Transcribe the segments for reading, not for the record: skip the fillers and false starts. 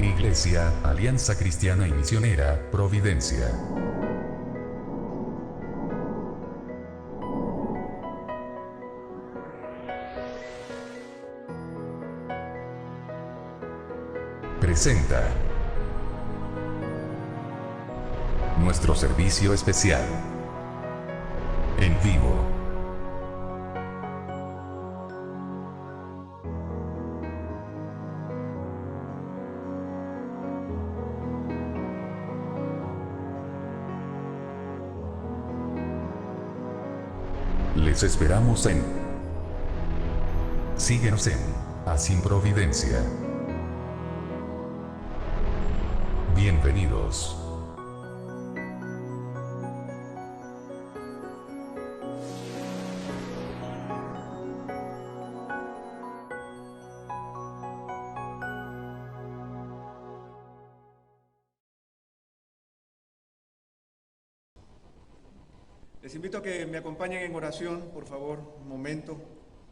Iglesia, Alianza Cristiana y Misionera, Providencia. Presenta nuestro servicio especial en vivo. Les esperamos en Síguenos en Asin Providencia. Bienvenidos. Les invito a que me acompañen en oración, por favor, un momento,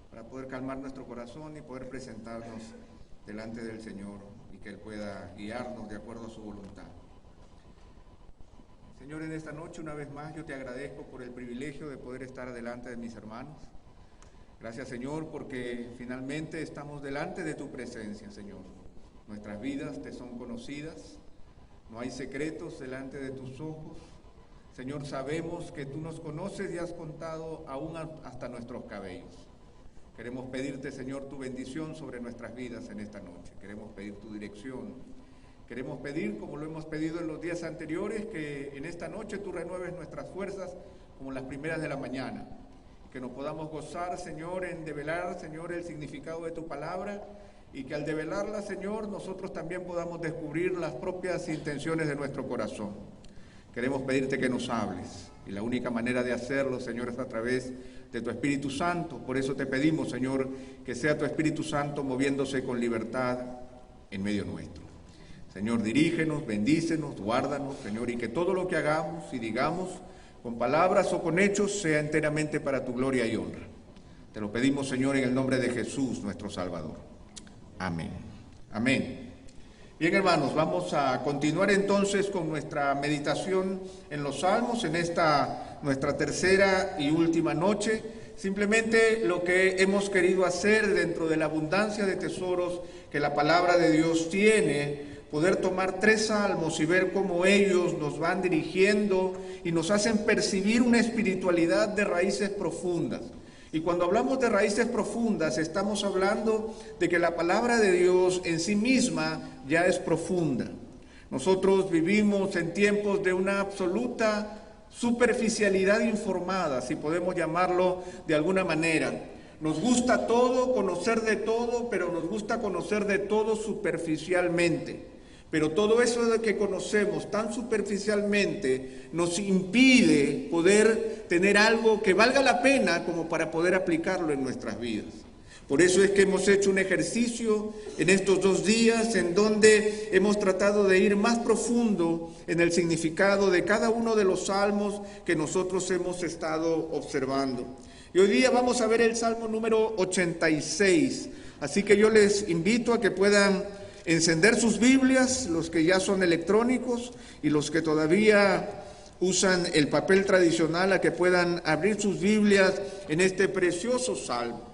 para poder calmar nuestro corazón y poder presentarnos delante del Señor y que Él pueda guiarnos de acuerdo a su voluntad. Señor, en esta noche, una vez más, yo te agradezco por el privilegio de poder estar delante de mis hermanos. Gracias, Señor, porque finalmente estamos delante de tu presencia, Señor. Nuestras vidas te son conocidas, no hay secretos delante de tus ojos. Señor, sabemos que tú nos conoces y has contado aún hasta nuestros cabellos. Queremos pedirte, Señor, tu bendición sobre nuestras vidas en esta noche. Queremos pedir tu dirección. Queremos pedir, como lo hemos pedido en los días anteriores, que en esta noche tú renueves nuestras fuerzas como las primeras de la mañana. Que nos podamos gozar, Señor, en develar, Señor, el significado de tu palabra y que al develarla, Señor, nosotros también podamos descubrir las propias intenciones de nuestro corazón. Queremos pedirte que nos hables, y la única manera de hacerlo, Señor, es a través de tu Espíritu Santo. Por eso te pedimos, Señor, que sea tu Espíritu Santo moviéndose con libertad en medio nuestro. Señor, dirígenos, bendícenos, guárdanos, Señor, y que todo lo que hagamos y digamos, con palabras o con hechos, sea enteramente para tu gloria y honra. Te lo pedimos, Señor, en el nombre de Jesús, nuestro Salvador. Amén. Amén. Bien, hermanos, vamos a continuar entonces con nuestra meditación en los Salmos en esta nuestra tercera y última noche. Simplemente lo que hemos querido hacer dentro de la abundancia de tesoros que la palabra de Dios tiene, poder tomar 3 salmos y ver cómo ellos nos van dirigiendo y nos hacen percibir una espiritualidad de raíces profundas. Y cuando hablamos de raíces profundas, estamos hablando de que la palabra de Dios en sí misma ya es profunda. Nosotros vivimos en tiempos de una absoluta superficialidad informada, si podemos llamarlo de alguna manera. Nos gusta todo, conocer de todo, pero nos gusta conocer de todo superficialmente. Pero todo eso de que conocemos tan superficialmente nos impide poder tener algo que valga la pena como para poder aplicarlo en nuestras vidas. Por eso es que hemos hecho un ejercicio en estos 2 días en donde hemos tratado de ir más profundo en el significado de cada uno de los salmos que nosotros hemos estado observando. Y hoy día vamos a ver el salmo número 86. Así que yo les invito a que puedan encender sus Biblias, los que ya son electrónicos y los que todavía usan el papel tradicional, a que puedan abrir sus Biblias en este precioso salmo.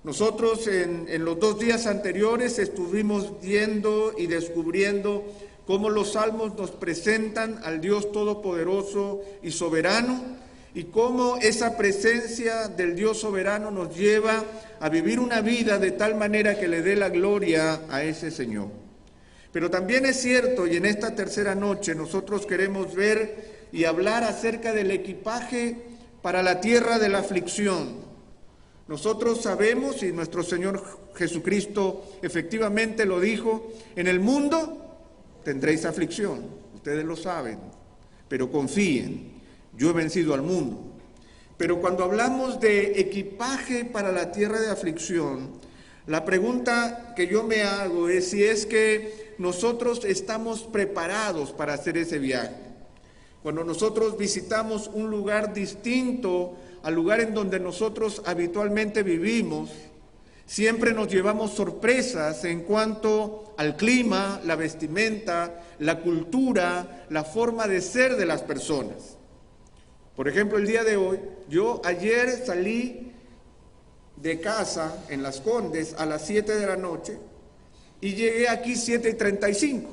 Nosotros en los 2 días anteriores estuvimos viendo y descubriendo cómo los salmos nos presentan al Dios Todopoderoso y Soberano, y cómo esa presencia del Dios soberano nos lleva a vivir una vida de tal manera que le dé la gloria a ese Señor. Pero también es cierto, y en esta tercera noche nosotros queremos ver y hablar acerca del equipaje para la tierra de la aflicción. Nosotros sabemos, y nuestro Señor Jesucristo efectivamente lo dijo, en el mundo tendréis aflicción, ustedes lo saben, pero confíen. Yo he vencido al mundo. Pero cuando hablamos de equipaje para la tierra de aflicción, la pregunta que yo me hago es si es que nosotros estamos preparados para hacer ese viaje. Cuando nosotros visitamos un lugar distinto al lugar en donde nosotros habitualmente vivimos, Siempre nos llevamos sorpresas en cuanto al clima, la vestimenta, la cultura, la forma de ser de las personas. Por ejemplo, el día de hoy, yo ayer salí de casa en Las Condes a las 7 de la noche y llegué aquí 7:35.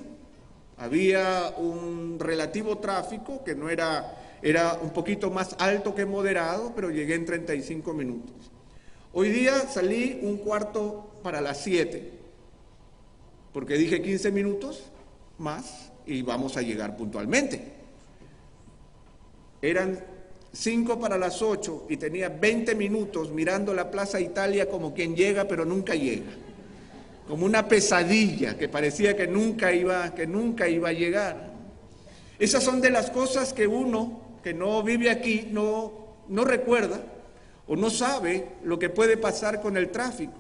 Había un relativo tráfico que no era un poquito más alto que moderado, pero llegué en 35 minutos. Hoy día salí 7:15, porque dije 15 minutos más y vamos a llegar puntualmente. Eran 7:55 y tenía 20 minutos mirando la Plaza Italia como quien llega pero nunca llega. Como una pesadilla que parecía que nunca iba a llegar. Esas son de las cosas que uno que no vive aquí no recuerda o no sabe lo que puede pasar con el tráfico.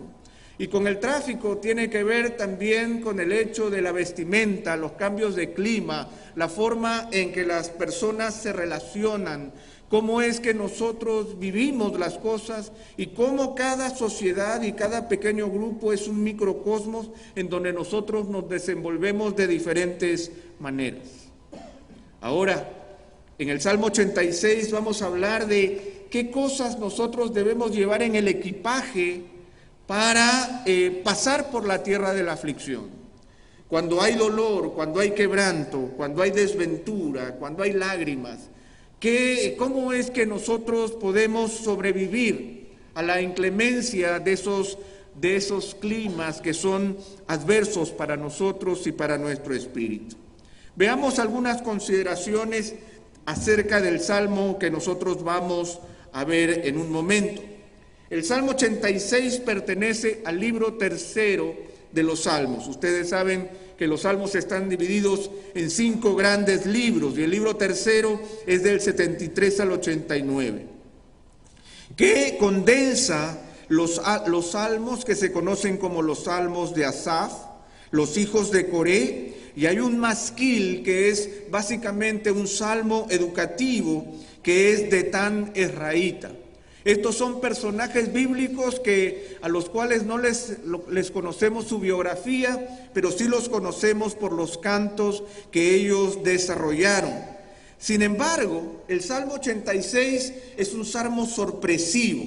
Y con el tráfico tiene que ver también con el hecho de la vestimenta, los cambios de clima, la forma en que las personas se relacionan, cómo es que nosotros vivimos las cosas y cómo cada sociedad y cada pequeño grupo es un microcosmos en donde nosotros nos desenvolvemos de diferentes maneras. Ahora, en el Salmo 86 vamos a hablar de qué cosas nosotros debemos llevar en el equipaje para pasar por la tierra de la aflicción. Cuando hay dolor, cuando hay quebranto, cuando hay desventura, cuando hay lágrimas, ¿cómo es que nosotros podemos sobrevivir a la inclemencia de esos climas que son adversos para nosotros y para nuestro espíritu? Veamos algunas consideraciones acerca del Salmo que nosotros vamos a ver en un momento. El Salmo 86 pertenece al libro tercero de los Salmos. Ustedes saben que los Salmos están divididos en 5 grandes libros y el libro tercero es del 73 al 89, que condensa los salmos que se conocen como los salmos de Asaf, los hijos de Coré, y hay un masquil que es básicamente un salmo educativo que es de Tan Esraíta. Estos son personajes bíblicos a los cuales no les conocemos su biografía, pero sí los conocemos por los cantos que ellos desarrollaron. Sin embargo, el Salmo 86 es un salmo sorpresivo,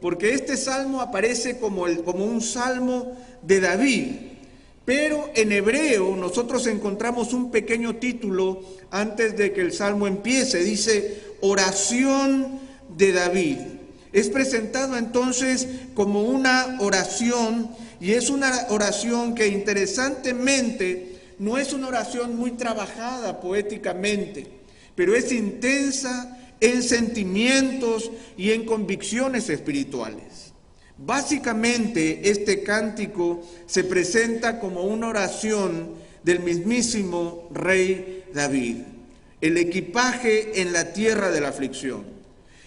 porque este salmo aparece como un salmo de David, pero en hebreo nosotros encontramos un pequeño título antes de que el salmo empiece, dice oración de David. Es presentado entonces como una oración, y es una oración que interesantemente no es una oración muy trabajada poéticamente, pero es intensa en sentimientos y en convicciones espirituales. Básicamente este cántico se presenta como una oración del mismísimo rey David, el equipaje en la tierra de la aflicción.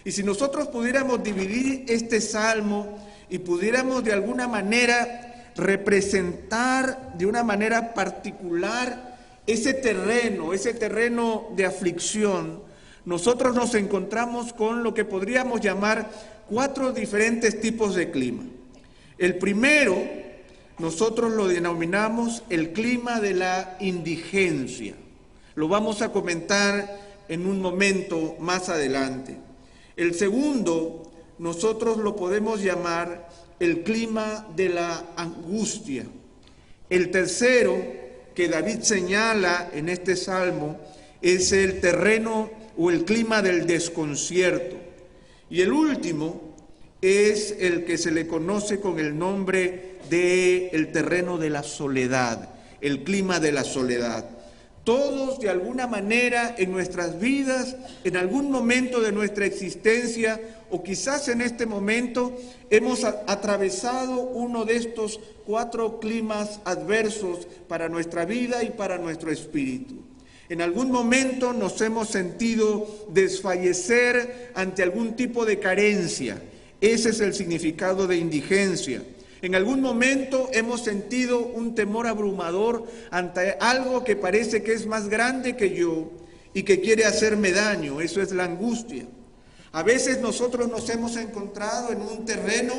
Y si nosotros pudiéramos dividir este salmo y pudiéramos de alguna manera representar de una manera particular ese terreno de aflicción, nosotros nos encontramos con lo que podríamos llamar 4 diferentes tipos de clima. El primero, nosotros lo denominamos el clima de la indigencia. Lo vamos a comentar en un momento más adelante. El segundo, nosotros lo podemos llamar el clima de la angustia. El tercero, que David señala en este salmo, es el terreno o el clima del desconcierto. Y el último es el que se le conoce con el nombre de el terreno de la soledad, el clima de la soledad. Todos de alguna manera en nuestras vidas, en algún momento de nuestra existencia o quizás en este momento hemos atravesado uno de estos 4 climas adversos para nuestra vida y para nuestro espíritu. En algún momento nos hemos sentido desfallecer ante algún tipo de carencia. Ese es el significado de indigencia. En algún momento hemos sentido un temor abrumador ante algo que parece que es más grande que yo y que quiere hacerme daño. Eso es la angustia. A veces nosotros nos hemos encontrado en un terreno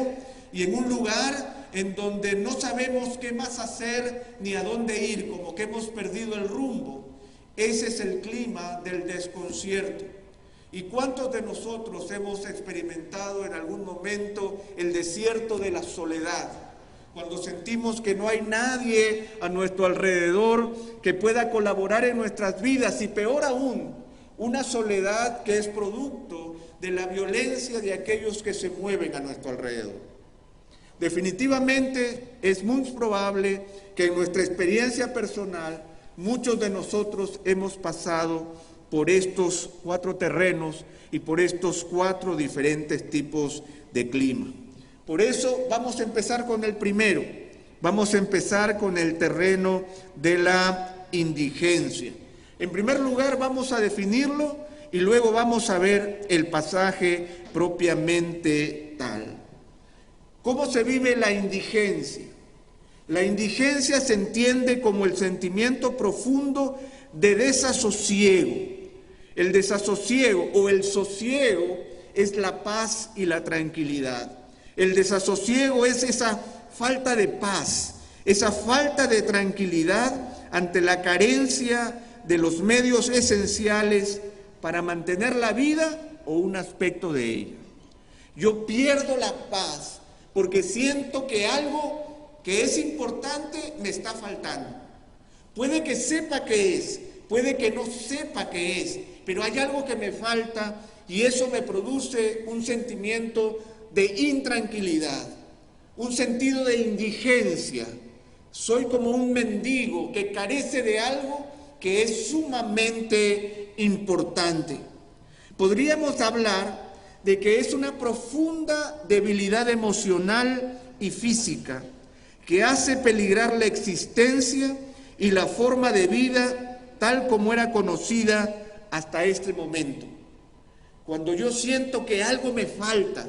y en un lugar en donde no sabemos qué más hacer ni a dónde ir, como que hemos perdido el rumbo. Ese es el clima del desconcierto. ¿Y cuántos de nosotros hemos experimentado en algún momento el desierto de la soledad? Cuando sentimos que no hay nadie a nuestro alrededor que pueda colaborar en nuestras vidas, y peor aún, una soledad que es producto de la violencia de aquellos que se mueven a nuestro alrededor. Definitivamente es muy probable que en nuestra experiencia personal muchos de nosotros hemos pasado por estos 4 terrenos y por estos 4 diferentes tipos de clima. Por eso vamos a empezar con el primero. Vamos a empezar con el terreno de la indigencia. En primer lugar vamos a definirlo y luego vamos a ver el pasaje propiamente tal. ¿Cómo se vive la indigencia? La indigencia se entiende como el sentimiento profundo de desasosiego. El desasosiego o el sosiego es la paz y la tranquilidad. El desasosiego es esa falta de paz, esa falta de tranquilidad ante la carencia de los medios esenciales para mantener la vida o un aspecto de ella. Yo pierdo la paz porque siento que algo que es importante me está faltando. Puede que sepa qué es, puede que no sepa qué es, pero hay algo que me falta y eso me produce un sentimiento de intranquilidad, un sentido de indigencia. Soy como un mendigo que carece de algo que es sumamente importante. Podríamos hablar de que es una profunda debilidad emocional y física que hace peligrar la existencia y la forma de vida tal como era conocida hasta este momento. Cuando yo siento que algo me falta,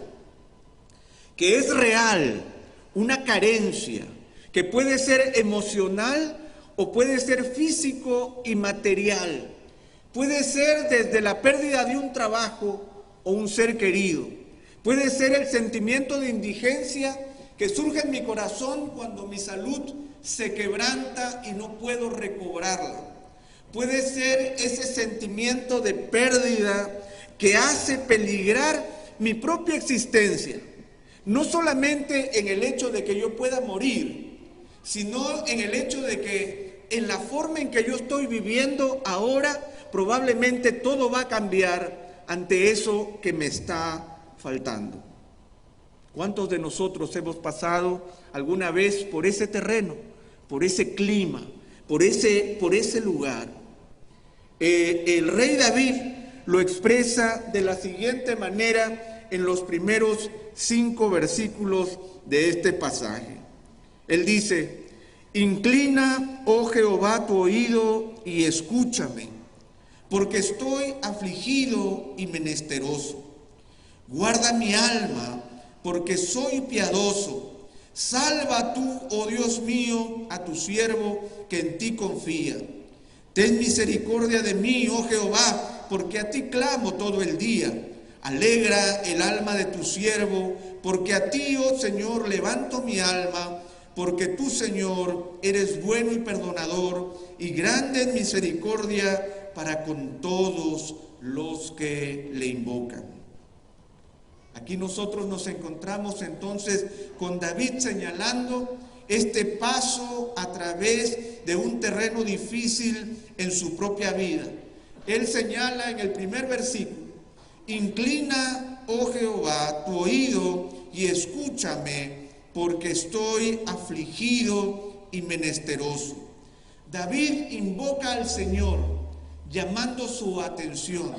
que es real, una carencia, que puede ser emocional o puede ser físico y material. Puede ser desde la pérdida de un trabajo o un ser querido. Puede ser el sentimiento de indigencia que surge en mi corazón cuando mi salud se quebranta y no puedo recobrarla. Puede ser ese sentimiento de pérdida que hace peligrar mi propia existencia. No solamente en el hecho de que yo pueda morir, sino en el hecho de que en la forma en que yo estoy viviendo ahora, probablemente todo va a cambiar ante eso que me está faltando. ¿Cuántos de nosotros hemos pasado alguna vez por ese terreno, por ese clima, por ese lugar? El rey David lo expresa de la siguiente manera en los primeros 5 versículos de este pasaje. Él dice: inclina, oh Jehová, tu oído y escúchame, porque estoy afligido y menesteroso. Guarda mi alma, porque soy piadoso. Salva tú, oh Dios mío, a tu siervo que en ti confía. Ten misericordia de mí, oh Jehová, porque a ti clamo todo el día. Alegra el alma de tu siervo, porque a ti, oh Señor, levanto mi alma, porque tú, Señor, eres bueno y perdonador, y grande en misericordia para con todos los que le invocan. Aquí nosotros nos encontramos entonces con David señalando este paso a través de un terreno difícil en su propia vida. Él señala en el primer versículo: inclina, oh Jehová, tu oído y escúchame, porque estoy afligido y menesteroso. David invoca al Señor, llamando su atención.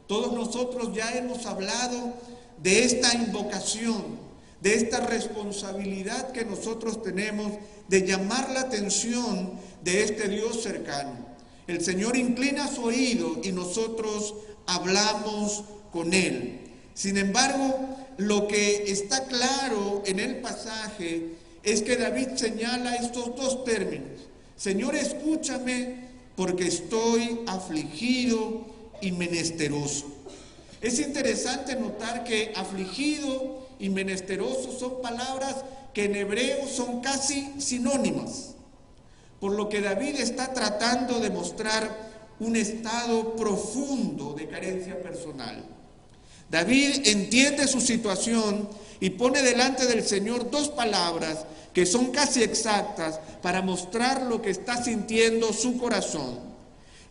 Todos nosotros ya hemos hablado de esta invocación, de esta responsabilidad que nosotros tenemos de llamar la atención de este Dios cercano. El Señor inclina su oído y nosotros hablamos con Él. Sin embargo, lo que está claro en el pasaje es que David señala estos 2 términos: Señor, escúchame, porque estoy afligido y menesteroso. Es interesante notar que afligido y menesteroso son palabras que en hebreo son casi sinónimas, por lo que David está tratando de mostrar un estado profundo de carencia personal. David entiende su situación y pone delante del Señor dos palabras que son casi exactas para mostrar lo que está sintiendo su corazón.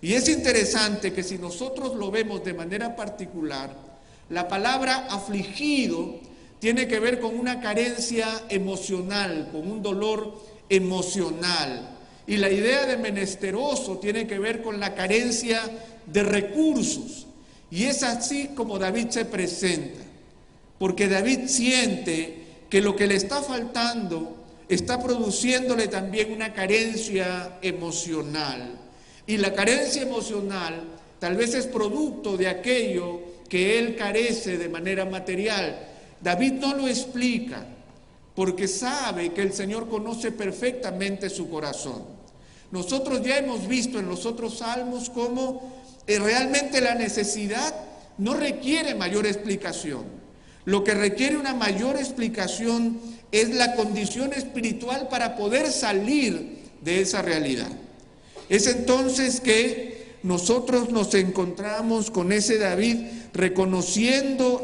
Y es interesante que si nosotros lo vemos de manera particular, la palabra afligido tiene que ver con una carencia emocional, con un dolor emocional. Y la idea de menesteroso tiene que ver con la carencia de recursos. Y es así como David se presenta, porque David siente que lo que le está faltando está produciéndole también una carencia emocional. Y la carencia emocional tal vez es producto de aquello que él carece de manera material. David no lo explica, porque sabe que el Señor conoce perfectamente su corazón. Nosotros ya hemos visto en los otros salmos cómo realmente la necesidad no requiere mayor explicación. Lo que requiere una mayor explicación es la condición espiritual para poder salir de esa realidad. Es entonces que nosotros nos encontramos con ese David reconociendo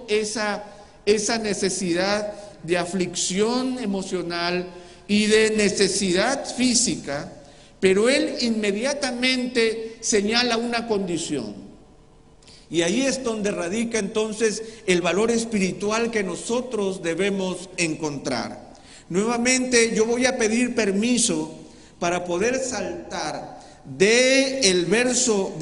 esa necesidad de aflicción emocional y de necesidad física, pero él inmediatamente señala una condición. Y ahí es donde radica entonces el valor espiritual que nosotros debemos encontrar. Nuevamente yo voy a pedir permiso para poder saltar del verso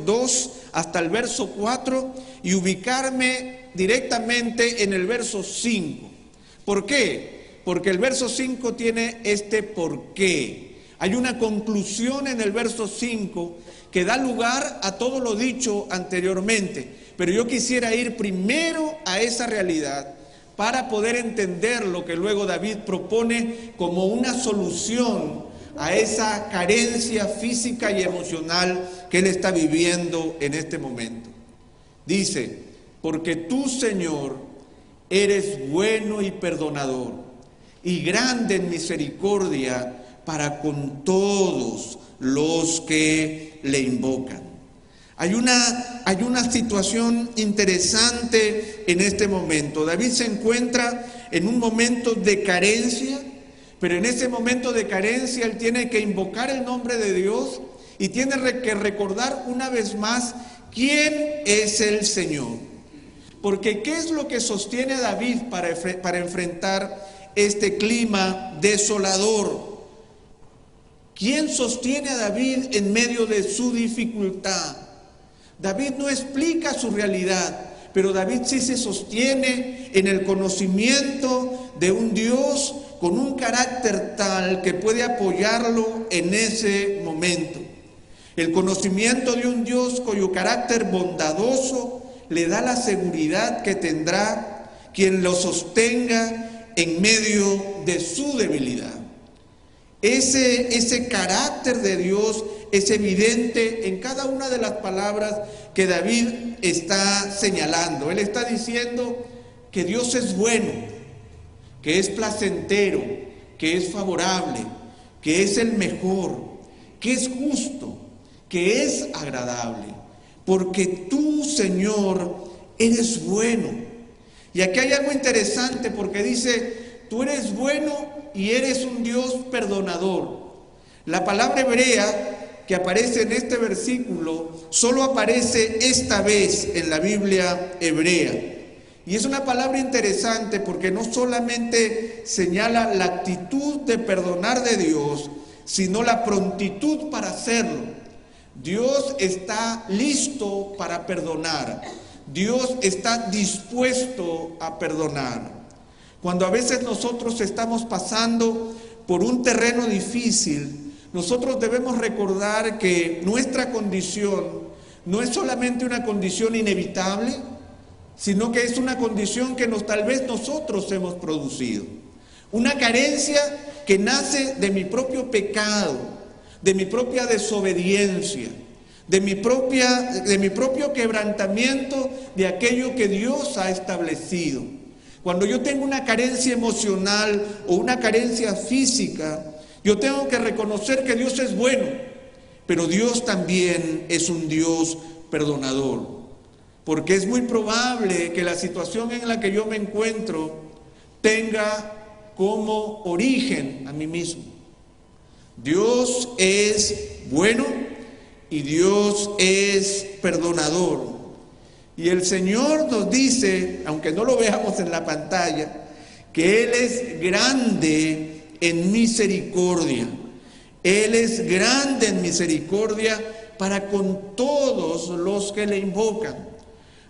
2 hasta el verso 4 y ubicarme directamente en el verso 5. ¿Por qué? Porque el verso 5 tiene este por qué. Hay una conclusión en el verso 5 que da lugar a todo lo dicho anteriormente. Pero yo quisiera ir primero a esa realidad para poder entender lo que luego David propone como una solución a esa carencia física y emocional que él está viviendo en este momento. Dice, porque tú, Señor, eres bueno y perdonador, y grande en misericordia para con todos los que le invocan. Hay una situación interesante en este momento. David se encuentra en un momento de carencia, pero en ese momento de carencia él tiene que invocar el nombre de Dios y tiene que recordar una vez más quién es el Señor. Porque ¿qué es lo que sostiene a David para enfrentar este clima desolador? ¿Quién sostiene a David en medio de su dificultad? David no explica su realidad, pero David sí se sostiene en el conocimiento de un Dios con un carácter tal que puede apoyarlo en ese momento. El conocimiento de un Dios cuyo carácter bondadoso le da la seguridad que tendrá quien lo sostenga en medio de su debilidad. Ese carácter de Dios es evidente en cada una de las palabras que David está señalando. Él está diciendo que Dios es bueno, que es placentero, que es favorable, que es el mejor, que es justo, que es agradable. Porque tú, Señor, eres bueno. Y aquí hay algo interesante porque dice, tú eres bueno y eres un Dios perdonador. La palabra hebrea que aparece en este versículo solo aparece esta vez en la Biblia hebrea. Y es una palabra interesante porque no solamente señala la actitud de perdonar de Dios, sino la prontitud para hacerlo. Dios está listo para perdonar. Dios está dispuesto a perdonar. Cuando a veces nosotros estamos pasando por un terreno difícil, nosotros debemos recordar que nuestra condición no es solamente una condición inevitable, sino que es una condición que tal vez nosotros hemos producido. Una carencia que nace de mi propio pecado, de mi propia desobediencia, de mi propio quebrantamiento de aquello que Dios ha establecido. Cuando yo tengo una carencia emocional o una carencia física, yo tengo que reconocer que Dios es bueno, pero Dios también es un Dios perdonador, porque es muy probable que la situación en la que yo me encuentro tenga como origen a mí mismo. Dios es bueno y Dios es perdonador. Y el Señor nos dice, aunque no lo veamos en la pantalla, que Él es grande en misericordia. Él es grande en misericordia para con todos los que le invocan.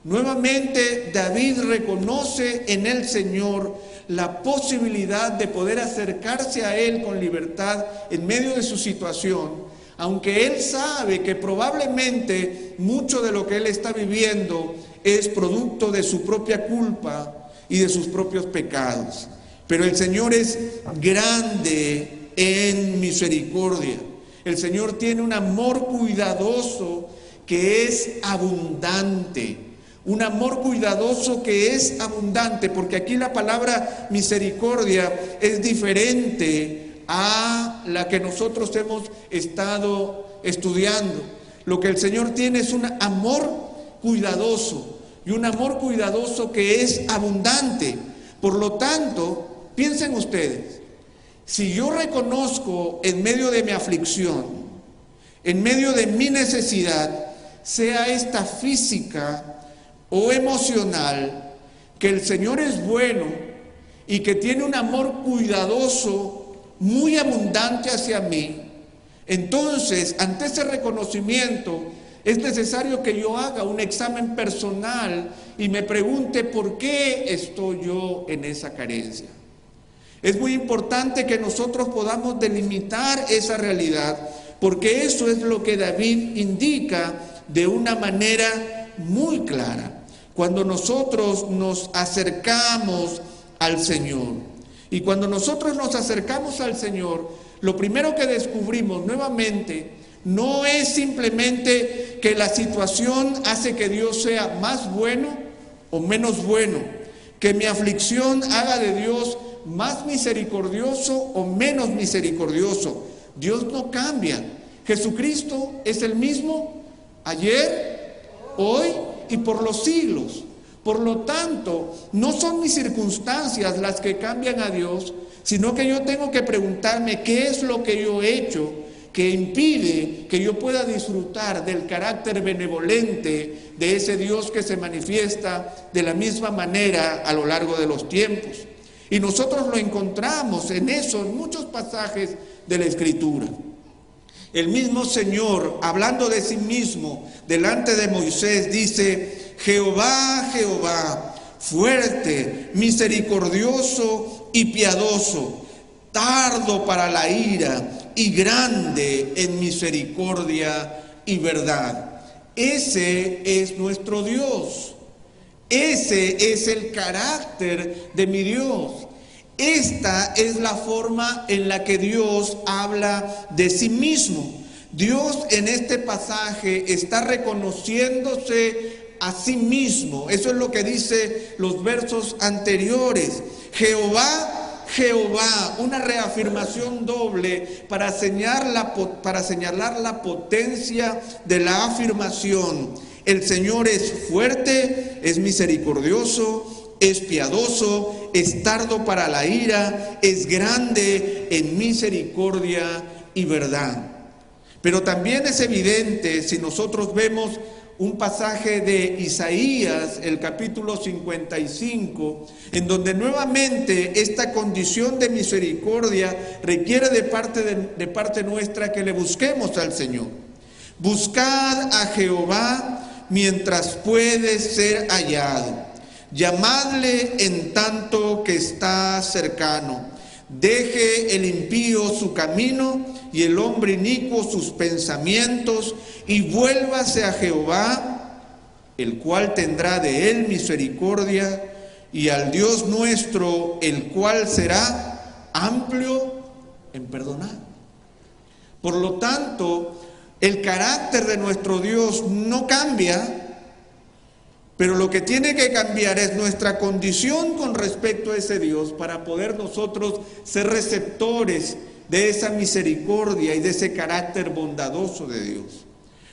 Nuevamente David reconoce en el Señor la posibilidad de poder acercarse a Él con libertad en medio de su situación, aunque él sabe que probablemente mucho de lo que él está viviendo es producto de su propia culpa y de sus propios pecados. Pero el Señor es grande en misericordia. El Señor tiene un amor cuidadoso que es abundante. Un amor cuidadoso que es abundante, porque aquí la palabra misericordia es diferente a la que nosotros hemos estado estudiando. Lo que el Señor tiene es un amor cuidadoso, y un amor cuidadoso que es abundante. Por lo tanto, piensen ustedes, si yo reconozco en medio de mi aflicción, en medio de mi necesidad, sea esta física o emocional, que el Señor es bueno y que tiene un amor cuidadoso muy abundante hacia mí, entonces ante ese reconocimiento es necesario que yo haga un examen personal y me pregunte por qué estoy yo en esa carencia. Es muy importante que nosotros podamos delimitar esa realidad, porque eso es lo que David indica de una manera muy clara cuando nosotros nos acercamos al Señor. Y cuando nosotros nos acercamos al Señor, lo primero que descubrimos nuevamente no es simplemente que la situación hace que Dios sea más bueno o menos bueno, que mi aflicción haga de Dios más misericordioso o menos misericordioso. Dios no cambia. Jesucristo es el mismo ayer, hoy y por los siglos. Por lo tanto, no son mis circunstancias las que cambian a Dios, sino que yo tengo que preguntarme qué es lo que yo he hecho que impide que yo pueda disfrutar del carácter benevolente de ese Dios que se manifiesta de la misma manera a lo largo de los tiempos. Y nosotros lo encontramos en eso, en muchos pasajes de la Escritura. El mismo Señor, hablando de sí mismo, delante de Moisés, dice: Jehová, Jehová, fuerte, misericordioso y piadoso, tardo para la ira y grande en misericordia y verdad. Ese es nuestro Dios. Ese es el carácter de mi Dios. Esta es la forma en la que Dios habla de sí mismo. Dios en este pasaje está reconociéndose a sí mismo. Eso es lo que dice los versos anteriores. Jehová, Jehová, una reafirmación doble para señalar la potencia de la afirmación. El Señor es fuerte, es misericordioso, es piadoso, es tardo para la ira, es grande en misericordia y verdad. Pero también es evidente, si nosotros vemos un pasaje de Isaías, el capítulo 55, en donde nuevamente esta condición de misericordia requiere de parte nuestra que le busquemos al Señor. Buscad a Jehová mientras puede ser hallado. Llamadle en tanto que está cercano. Deje el impío su camino y el hombre inicuo sus pensamientos, y vuélvase a Jehová, el cual tendrá de él misericordia, y al Dios nuestro, el cual será amplio en perdonar. Por lo tanto, El carácter de nuestro Dios no cambia, pero lo que tiene que cambiar es nuestra condición con respecto a ese Dios para poder nosotros ser receptores de esa misericordia y de ese carácter bondadoso de Dios.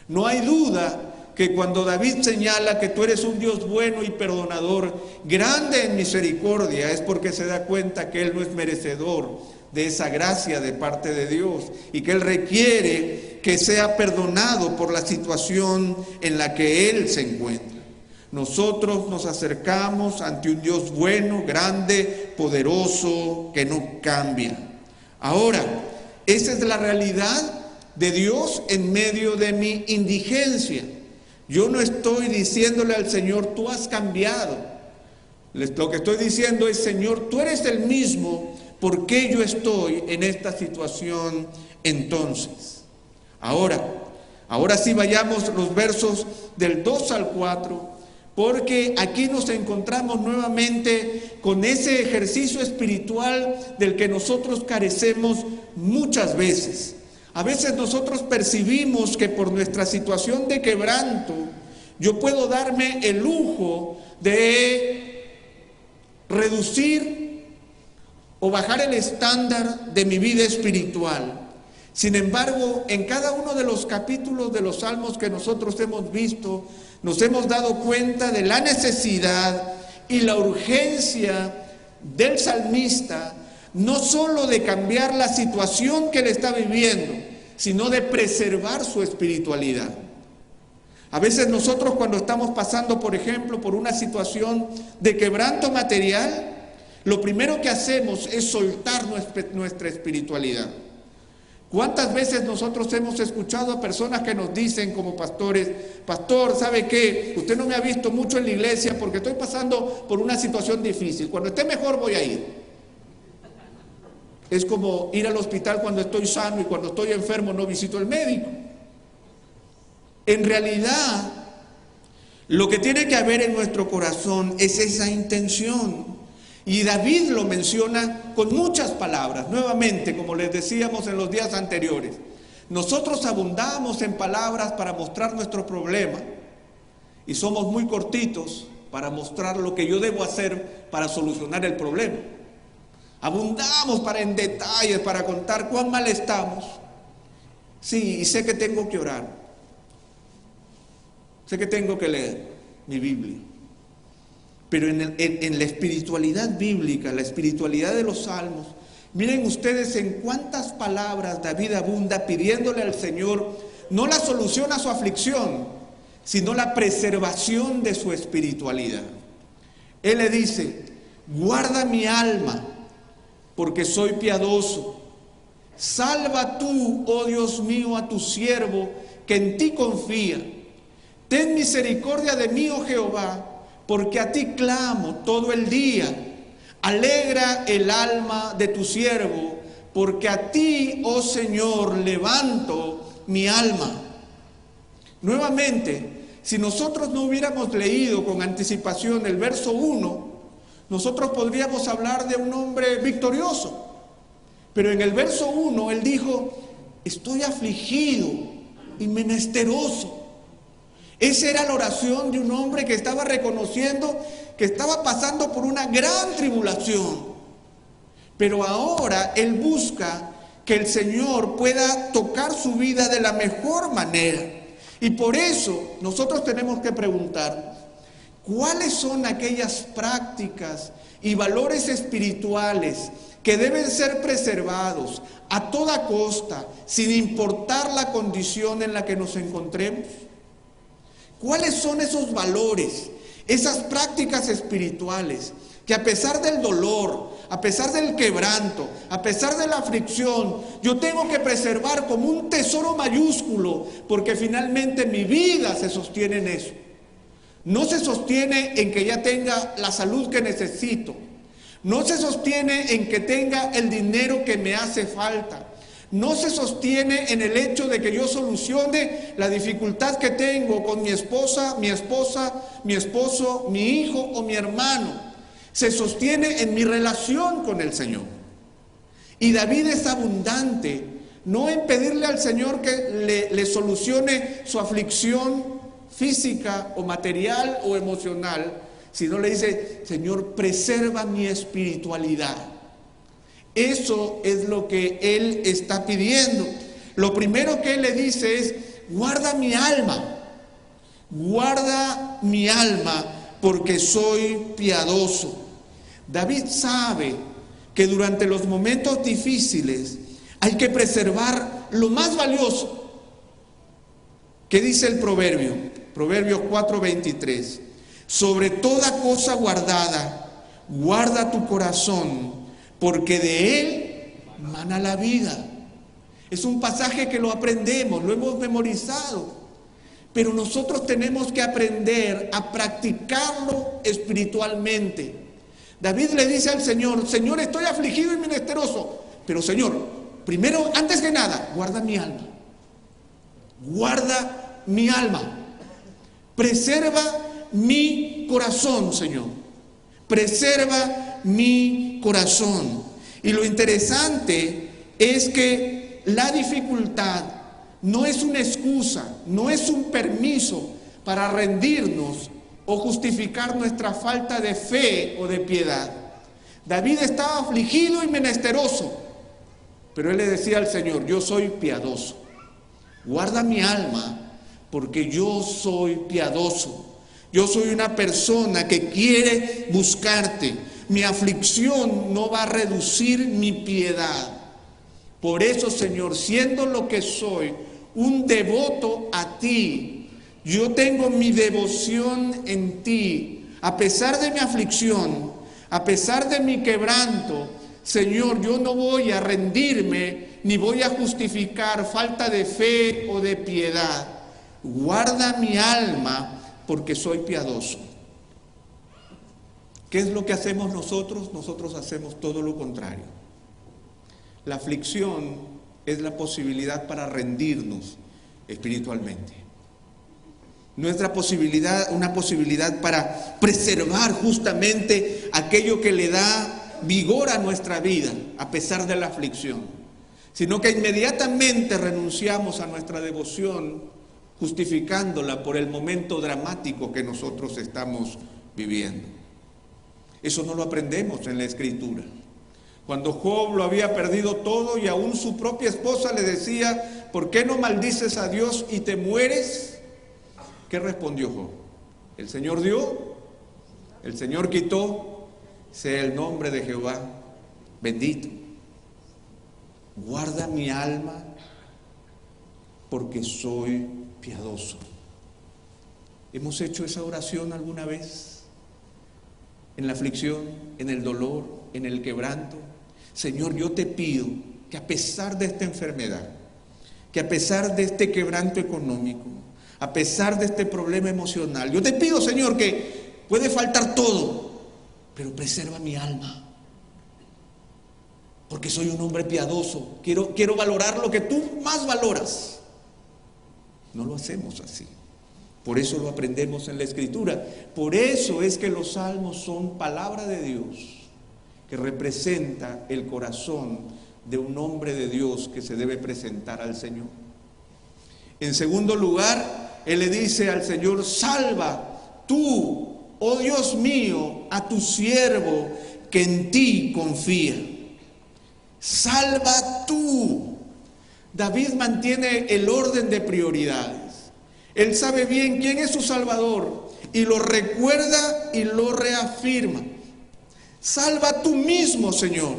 No hay duda que cuando David señala que tú eres un Dios bueno y perdonador, grande en misericordia, es porque se da cuenta que Él no es merecedor de esa gracia de parte de Dios y que Él requiere que sea perdonado por la situación en la que Él se encuentra. Nosotros nos acercamos ante un Dios bueno, grande, poderoso, que no cambia. Ahora, esa es la realidad de Dios en medio de mi indigencia. Yo no estoy diciéndole al Señor, tú has cambiado. Lo que estoy diciendo es, Señor, tú eres el mismo, ¿por qué yo estoy en esta situación entonces? Ahora sí vayamos los versos del 2 al 4, porque aquí nos encontramos nuevamente con ese ejercicio espiritual del que nosotros carecemos muchas veces. A veces nosotros percibimos que por nuestra situación de quebranto, yo puedo darme el lujo de reducir o bajar el estándar de mi vida espiritual. Sin embargo, en cada uno de los capítulos de los Salmos que nosotros hemos visto, nos hemos dado cuenta de la necesidad y la urgencia del salmista, no solo de cambiar la situación que él está viviendo, sino de preservar su espiritualidad. A veces nosotros cuando estamos pasando, por ejemplo, por una situación de quebranto material, lo primero que hacemos es soltar nuestra espiritualidad. ¿Cuántas veces nosotros hemos escuchado a personas que nos dicen como pastores, pastor, ¿sabe qué? Usted no me ha visto mucho en la iglesia porque estoy pasando por una situación difícil. Cuando esté mejor voy a ir. Es como ir al hospital cuando estoy sano y cuando estoy enfermo no visito al médico. En realidad, lo que tiene que haber en nuestro corazón es esa intención. Y David lo menciona con muchas palabras. Nuevamente, como les decíamos en los días anteriores, nosotros abundamos en palabras para mostrar nuestro problema y somos muy cortitos para mostrar lo que yo debo hacer para solucionar el problema. Abundamos en detalles para contar cuán mal estamos. Sí, y sé que tengo que orar. Sé que tengo que leer mi Biblia. Pero en la espiritualidad bíblica, la espiritualidad de los salmos, miren ustedes en cuántas palabras David abunda pidiéndole al Señor no la solución a su aflicción, sino la preservación de su espiritualidad. Él le dice, guarda mi alma, porque soy piadoso. Salva tú, oh Dios mío, a tu siervo, que en ti confía. Ten misericordia de mí, oh Jehová, porque a ti clamo todo el día. Alegra el alma de tu siervo, porque a ti, oh Señor, levanto mi alma. Nuevamente, si nosotros no hubiéramos leído con anticipación el verso 1, nosotros podríamos hablar de un hombre victorioso. Pero en el verso 1 él dijo, estoy afligido y menesteroso. Esa era la oración de un hombre que estaba reconociendo que estaba pasando por una gran tribulación. Pero ahora él busca que el Señor pueda tocar su vida de la mejor manera. Y por eso nosotros tenemos que preguntar, ¿cuáles son aquellas prácticas y valores espirituales que deben ser preservados a toda costa, sin importar la condición en la que nos encontremos? ¿Cuáles son esos valores, esas prácticas espirituales que a pesar del dolor, a pesar del quebranto, a pesar de la aflicción, yo tengo que preservar como un tesoro mayúsculo, porque finalmente mi vida se sostiene en eso? No se sostiene en que ya tenga la salud que necesito, no se sostiene en que tenga el dinero que me hace falta, no se sostiene en el hecho de que yo solucione la dificultad que tengo con mi esposa, mi esposo, mi hijo o mi hermano. Se sostiene en mi relación con el Señor. Y David es abundante no en pedirle al Señor que le solucione su aflicción física o material o emocional, sino le dice: Señor, preserva mi espiritualidad. Eso es lo que Él está pidiendo. Lo primero que Él le dice es: guarda mi alma, porque soy piadoso. David sabe que durante los momentos difíciles hay que preservar lo más valioso. ¿Qué dice el proverbio? Proverbios 4:23. Sobre toda cosa guardada, guarda tu corazón, porque de él mana la vida. Es un pasaje que lo aprendemos, lo hemos memorizado, pero nosotros tenemos que aprender a practicarlo espiritualmente. David le dice al Señor: Señor, estoy afligido y menesteroso, pero Señor, primero, antes que nada, guarda mi alma. Guarda mi alma. Preserva mi corazón, Señor. Preserva mi corazón. Y lo interesante es que la dificultad no es una excusa, no es un permiso para rendirnos o justificar nuestra falta de fe o de piedad. David estaba afligido y menesteroso, pero él le decía al Señor: yo soy piadoso. Guarda mi alma, porque yo soy piadoso. Yo soy una persona que quiere buscarte. Mi aflicción no va a reducir mi piedad. Por eso, Señor, siendo lo que soy, un devoto a ti, yo tengo mi devoción en ti. A pesar de mi aflicción, a pesar de mi quebranto, Señor, yo no voy a rendirme ni voy a justificar falta de fe o de piedad. Guarda mi alma, porque soy piadoso. ¿Qué es lo que hacemos nosotros? Nosotros hacemos todo lo contrario. La aflicción es la posibilidad para rendirnos espiritualmente. Nuestra posibilidad, una posibilidad para preservar justamente aquello que le da vigor a nuestra vida, a pesar de la aflicción. Sino que inmediatamente renunciamos a nuestra devoción, justificándola por el momento dramático que nosotros estamos viviendo. Eso no lo aprendemos en la Escritura. Cuando Job lo había perdido todo y aún su propia esposa le decía: ¿por qué no maldices a Dios y te mueres? ¿Qué respondió Job? El Señor dio, el Señor quitó, sea el nombre de Jehová bendito. Guarda mi alma, porque soy piadoso. ¿Hemos hecho esa oración alguna vez? En la aflicción, en el dolor, en el quebranto. Señor, yo te pido que a pesar de esta enfermedad, que a pesar de este quebranto económico, a pesar de este problema emocional, yo te pido, Señor, que puede faltar todo, pero preserva mi alma. Porque soy un hombre piadoso, quiero valorar lo que tú más valoras. No lo hacemos así. Por eso lo aprendemos en la Escritura. Por eso es que los salmos son palabra de Dios, que representa el corazón de un hombre de Dios que se debe presentar al Señor. En segundo lugar, Él le dice al Señor: salva tú, oh Dios mío, a tu siervo que en ti confía. Salva tú. David mantiene el orden de prioridades. Él sabe bien quién es su Salvador y lo recuerda y lo reafirma. Salva tú mismo, Señor.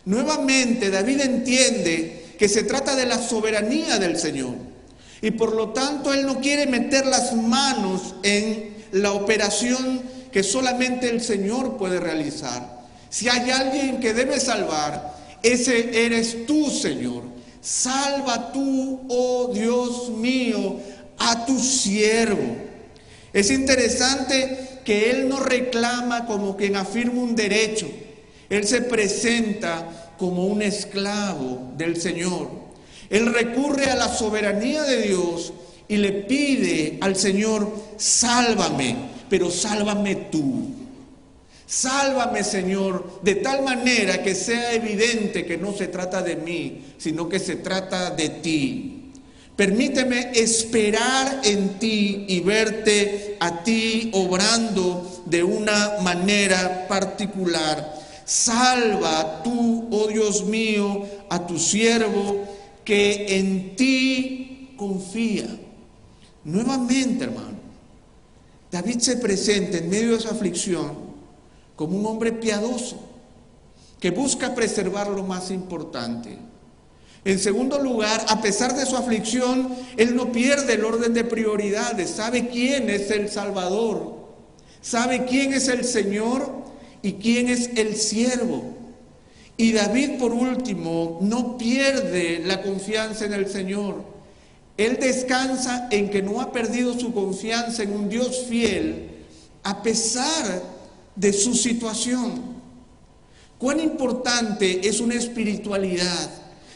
Nuevamente, David entiende que se trata de la soberanía del Señor y por lo tanto él no quiere meter las manos en la operación que solamente el Señor puede realizar. Si hay alguien que debe salvar, ese eres tú, Señor. Salva tú, oh Dios mío, a tu siervo. Es interesante que él no reclama como quien afirma un derecho. Él se presenta como un esclavo del Señor. Él recurre a la soberanía de Dios y le pide al Señor: sálvame, pero sálvame tú. Sálvame, Señor, de tal manera que sea evidente que no se trata de mí, sino que se trata de ti. Permíteme esperar en ti y verte a ti obrando de una manera particular. Salva tú, oh Dios mío, a tu siervo que en ti confía. Nuevamente, hermano, David se presenta en medio de esa aflicción como un hombre piadoso que busca preservar lo más importante. En segundo lugar, a pesar de su aflicción, él no pierde el orden de prioridades. Sabe quién es el Salvador, sabe quién es el Señor y quién es el siervo. Y David, por último, no pierde la confianza en el Señor. Él descansa en que no ha perdido su confianza en un Dios fiel a pesar de su situación. Cuán importante es una espiritualidad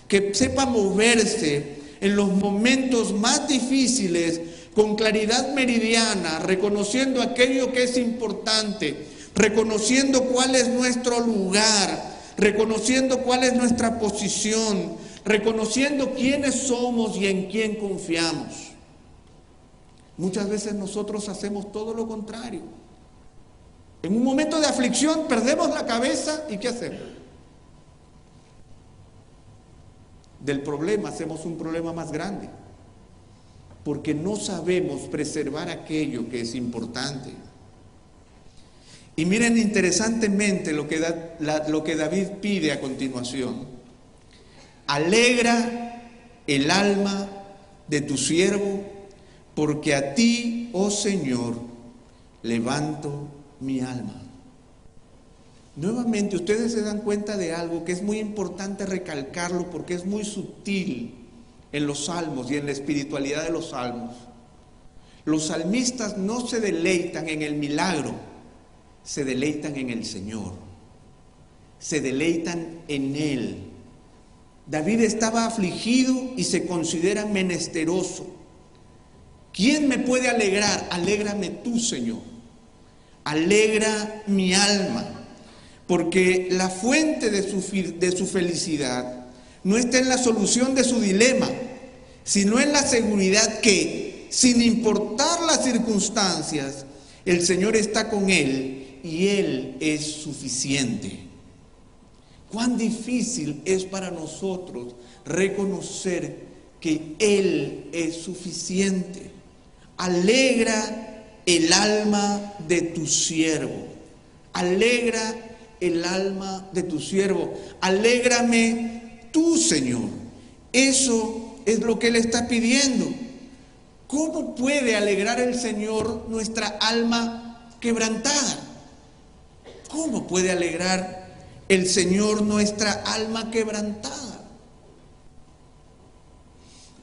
que sepa moverse en los momentos más difíciles con claridad meridiana, reconociendo aquello que es importante, reconociendo cuál es nuestro lugar, reconociendo cuál es nuestra posición, reconociendo quiénes somos y en quién confiamos. Muchas veces nosotros hacemos todo lo contrario. En un momento de aflicción perdemos la cabeza y ¿qué hacemos? Del problema hacemos un problema más grande, porque no sabemos preservar aquello que es importante. Y miren interesantemente lo que David pide a continuación. Alegra el alma de tu siervo, porque a ti, oh Señor, levanto mi alma. Nuevamente, ustedes se dan cuenta de algo que es muy importante recalcarlo porque es muy sutil en los salmos y en la espiritualidad de los salmos. Los salmistas no se deleitan en el milagro, se deleitan en el Señor, se deleitan en Él. David estaba afligido y se considera menesteroso. ¿Quién me puede alegrar? Alégrame tú, Señor. Alegra mi alma, porque la fuente de su felicidad no está en la solución de su dilema, sino en la seguridad que, sin importar las circunstancias, el Señor está con él y Él es suficiente. Cuán difícil es para nosotros reconocer que Él es suficiente. Alegra el alma de tu siervo. Alegra el alma de tu siervo. Alégrame tú, Señor. Eso es lo que Él está pidiendo. ¿Cómo puede alegrar el Señor nuestra alma quebrantada? ¿Cómo puede alegrar el Señor nuestra alma quebrantada?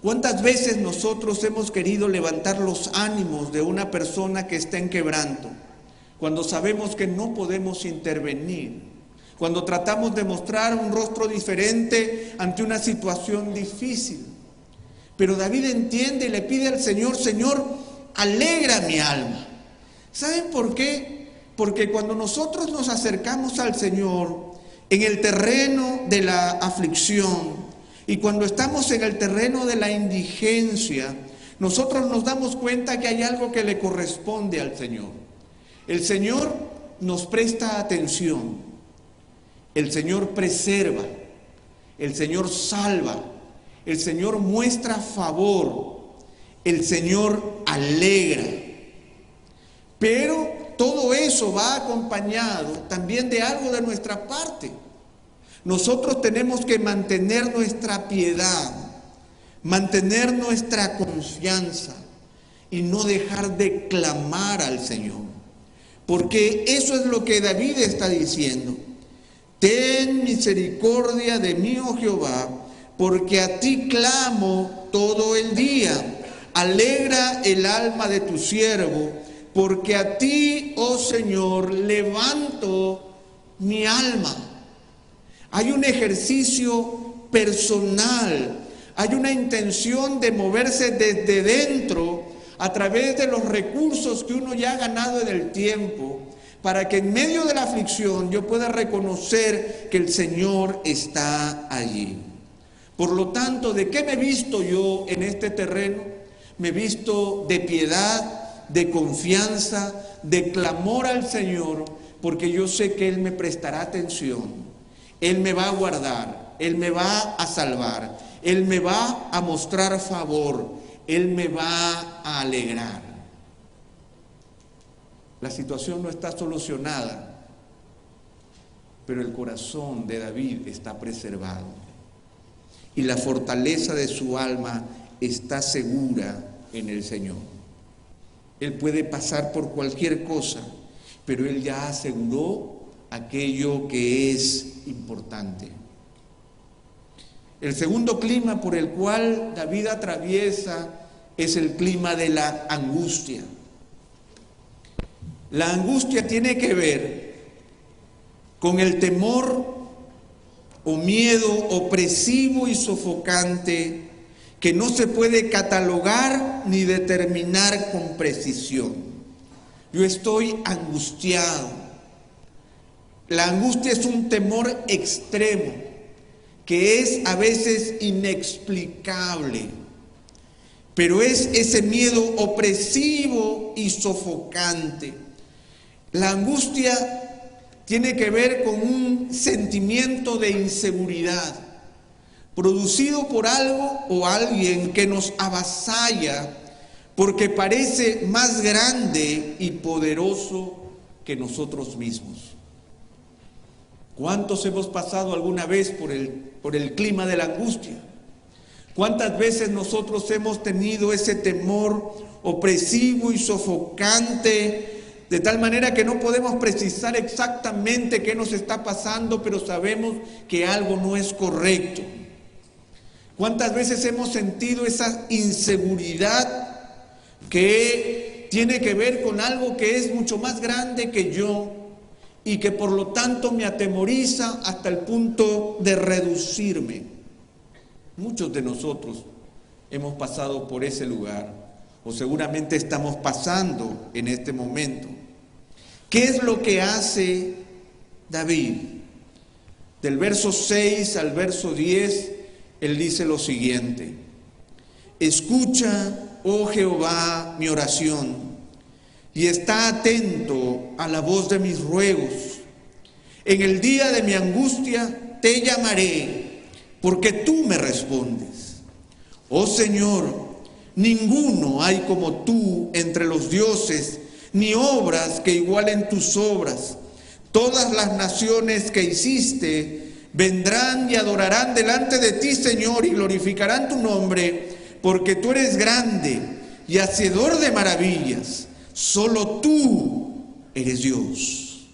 ¿Cuántas veces nosotros hemos querido levantar los ánimos de una persona que está en quebranto, cuando sabemos que no podemos intervenir, cuando tratamos de mostrar un rostro diferente ante una situación difícil? Pero David entiende y le pide al Señor: Señor, alegra mi alma. ¿Saben por qué? Porque cuando nosotros nos acercamos al Señor en el terreno de la aflicción, y cuando estamos en el terreno de la indigencia, nosotros nos damos cuenta que hay algo que le corresponde al Señor. El Señor nos presta atención, el Señor preserva, el Señor salva, el Señor muestra favor, el Señor alegra. Pero todo eso va acompañado también de algo de nuestra parte. Nosotros tenemos que mantener nuestra piedad, mantener nuestra confianza y no dejar de clamar al Señor. Porque eso es lo que David está diciendo. Ten misericordia de mí, oh Jehová, porque a ti clamo todo el día. Alegra el alma de tu siervo, porque a ti, oh Señor, levanto mi alma. Hay un ejercicio personal, hay una intención de moverse desde dentro a través de los recursos que uno ya ha ganado en el tiempo para que en medio de la aflicción yo pueda reconocer que el Señor está allí. Por lo tanto, ¿de qué me he visto yo en este terreno? Me he visto de piedad, de confianza, de clamor al Señor, porque yo sé que Él me prestará atención, Él me va a guardar, Él me va a salvar, Él me va a mostrar favor, Él me va a alegrar. La situación no está solucionada, pero el corazón de David está preservado y la fortaleza de su alma está segura en el Señor. Él puede pasar por cualquier cosa, pero él ya aseguró aquello que es importante. El segundo clima por el cual David atraviesa es el clima de la angustia. La angustia tiene que ver con el temor o miedo opresivo y sofocante que no se puede catalogar ni determinar con precisión. Yo estoy angustiado. La angustia es un temor extremo que es a veces inexplicable, pero es ese miedo opresivo y sofocante. La angustia tiene que ver con un sentimiento de inseguridad producido por algo o alguien que nos avasalla porque parece más grande y poderoso que nosotros mismos. ¿Cuántos hemos pasado alguna vez por el clima de la angustia? ¿Cuántas veces nosotros hemos tenido ese temor opresivo y sofocante, de tal manera que no podemos precisar exactamente qué nos está pasando, pero sabemos que algo no es correcto? ¿Cuántas veces hemos sentido esa inseguridad que tiene que ver con algo que es mucho más grande que yo y que por lo tanto me atemoriza hasta el punto de reducirme? Muchos de nosotros hemos pasado por ese lugar, o seguramente estamos pasando en este momento. ¿Qué es lo que hace David? Del verso 6 al verso 10, él dice lo siguiente: escucha, oh Jehová, mi oración, y está atento a la voz de mis ruegos. En el día de mi angustia te llamaré, porque tú me respondes. Oh Señor, ninguno hay como tú entre los dioses, ni obras que igualen tus obras. Todas las naciones que hiciste vendrán y adorarán delante de ti, Señor, y glorificarán tu nombre, porque tú eres grande y hacedor de maravillas. Solo tú eres Dios.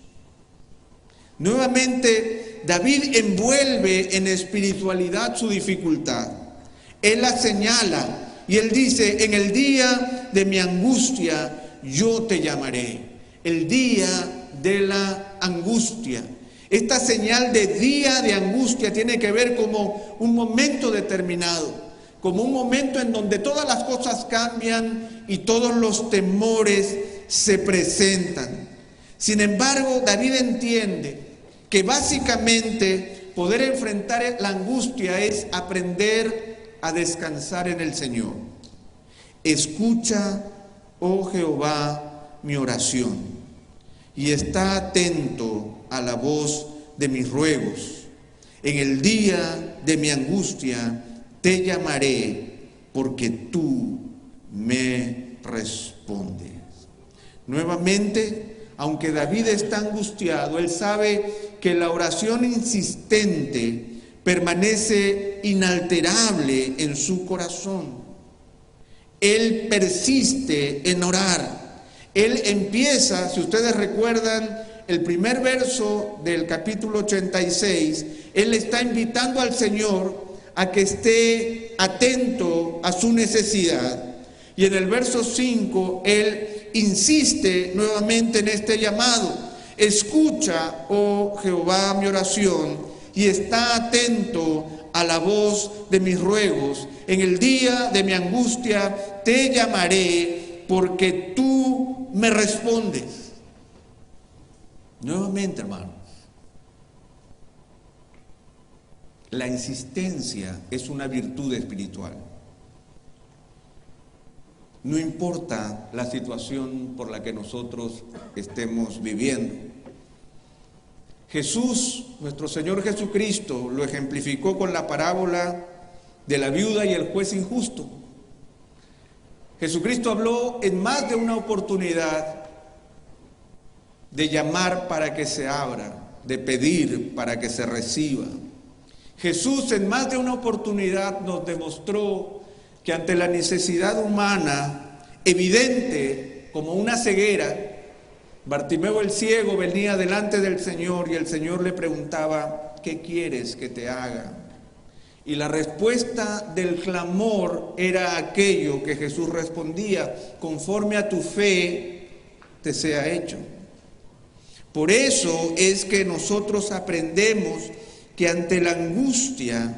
Nuevamente, David envuelve en espiritualidad su dificultad. Él la señala y él dice: en el día de mi angustia yo te llamaré. El día de la angustia. Esta señal de día de angustia tiene que ver como un momento determinado, como un momento en donde todas las cosas cambian y todos los temores se presentan. Sin embargo, David entiende que básicamente poder enfrentar la angustia es aprender a descansar en el Señor. Escucha, oh Jehová, mi oración, y está atento a la voz de mis ruegos. En el día de mi angustia te llamaré, porque tú me respondes. Nuevamente, aunque David está angustiado, él sabe que la oración insistente permanece inalterable en su corazón. Él persiste en orar. Él empieza, si ustedes recuerdan, el primer verso del capítulo 86, él está invitando al Señor a que esté atento a su necesidad. Y en el verso 5, él insiste nuevamente en este llamado: escucha, oh Jehová, mi oración, y está atento a la voz de mis ruegos. En el día de mi angustia te llamaré, porque tú me respondes. Nuevamente, hermanos, la insistencia es una virtud espiritual. No importa la situación por la que nosotros estemos viviendo. Jesús, nuestro Señor Jesucristo, lo ejemplificó con la parábola de la viuda y el juez injusto. Jesucristo habló en más de una oportunidad de llamar para que se abra, de pedir para que se reciba. Jesús en más de una oportunidad nos demostró que ante la necesidad humana, evidente como una ceguera, Bartimeo el ciego venía delante del Señor y el Señor le preguntaba: ¿qué quieres que te haga? Y la respuesta del clamor era aquello que Jesús respondía: conforme a tu fe te sea hecho. Por eso es que nosotros aprendemos que ante la angustia,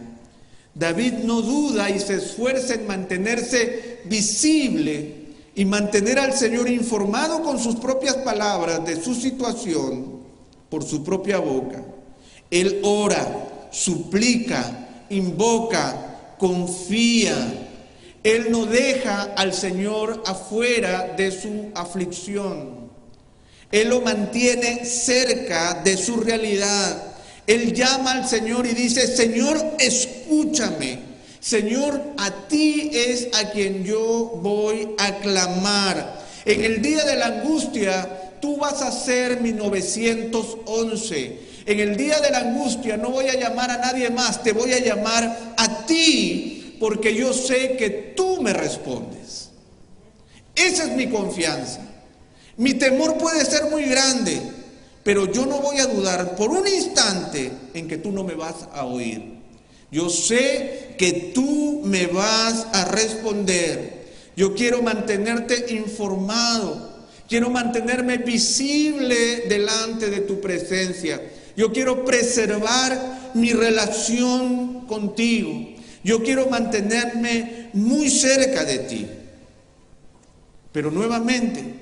David no duda y se esfuerza en mantenerse visible y mantener al Señor informado con sus propias palabras de su situación por su propia boca. Él ora, suplica, invoca, confía. Él no deja al Señor afuera de su aflicción. Él lo mantiene cerca de su realidad. Él llama al Señor y dice: Señor, escúchame. Señor, a ti es a quien yo voy a clamar. En el día de la angustia, tú vas a ser mi 911. En el día de la angustia no voy a llamar a nadie más, te voy a llamar a ti, porque yo sé que tú me respondes. Esa es mi confianza. Mi temor puede ser muy grande, pero yo no voy a dudar por un instante en que tú no me vas a oír. Yo sé que tú me vas a responder. Yo quiero mantenerte informado. Quiero mantenerme visible delante de tu presencia. Yo quiero preservar mi relación contigo. Yo quiero mantenerme muy cerca de ti. Pero nuevamente,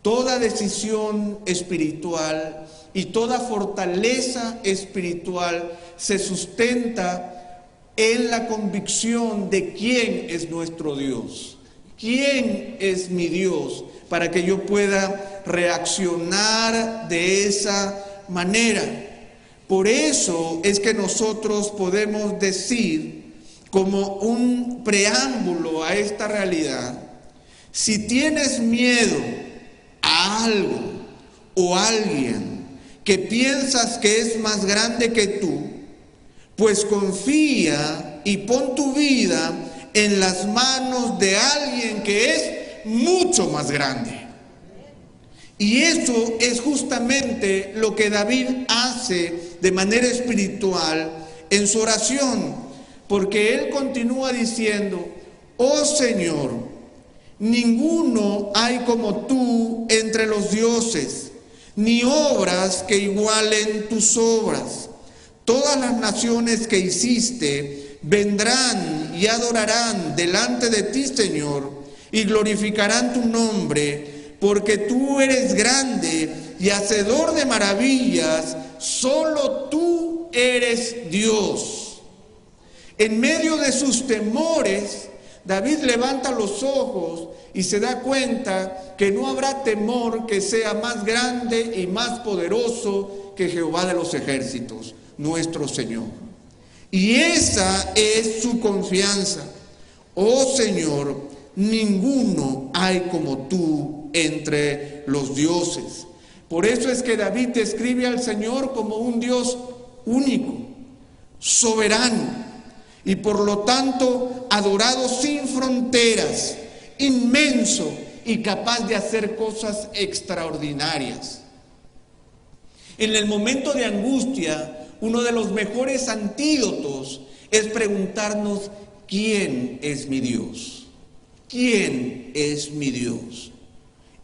toda decisión espiritual y toda fortaleza espiritual se sustenta en la convicción de quién es nuestro Dios. ¿Quién es mi Dios? Para que yo pueda reaccionar de esa manera. Por eso es que nosotros podemos decir, como un preámbulo a esta realidad: si tienes miedo a algo o a alguien que piensas que es más grande que tú, pues confía y pon tu vida en las manos de alguien que es mucho más grande. Y eso es justamente lo que David hace de manera espiritual en su oración, porque él continúa diciendo: oh Señor, ninguno hay como tú entre los dioses, ni obras que igualen tus obras. Todas las naciones que hiciste vendrán y adorarán delante de ti, Señor, y glorificarán tu nombre, porque tú eres grande y hacedor de maravillas, solo tú eres Dios. En medio de sus temores, David levanta los ojos y se da cuenta que no habrá temor que sea más grande y más poderoso que Jehová de los ejércitos, nuestro Señor. Y esa es su confianza. Oh Señor, ninguno hay como tú entre los dioses. Por eso es que David describe al Señor como un Dios único, soberano, y por lo tanto adorado sin fronteras, inmenso y capaz de hacer cosas extraordinarias. En el momento de angustia, uno de los mejores antídotos es preguntarnos: ¿quién es mi Dios? ¿Quién es mi Dios?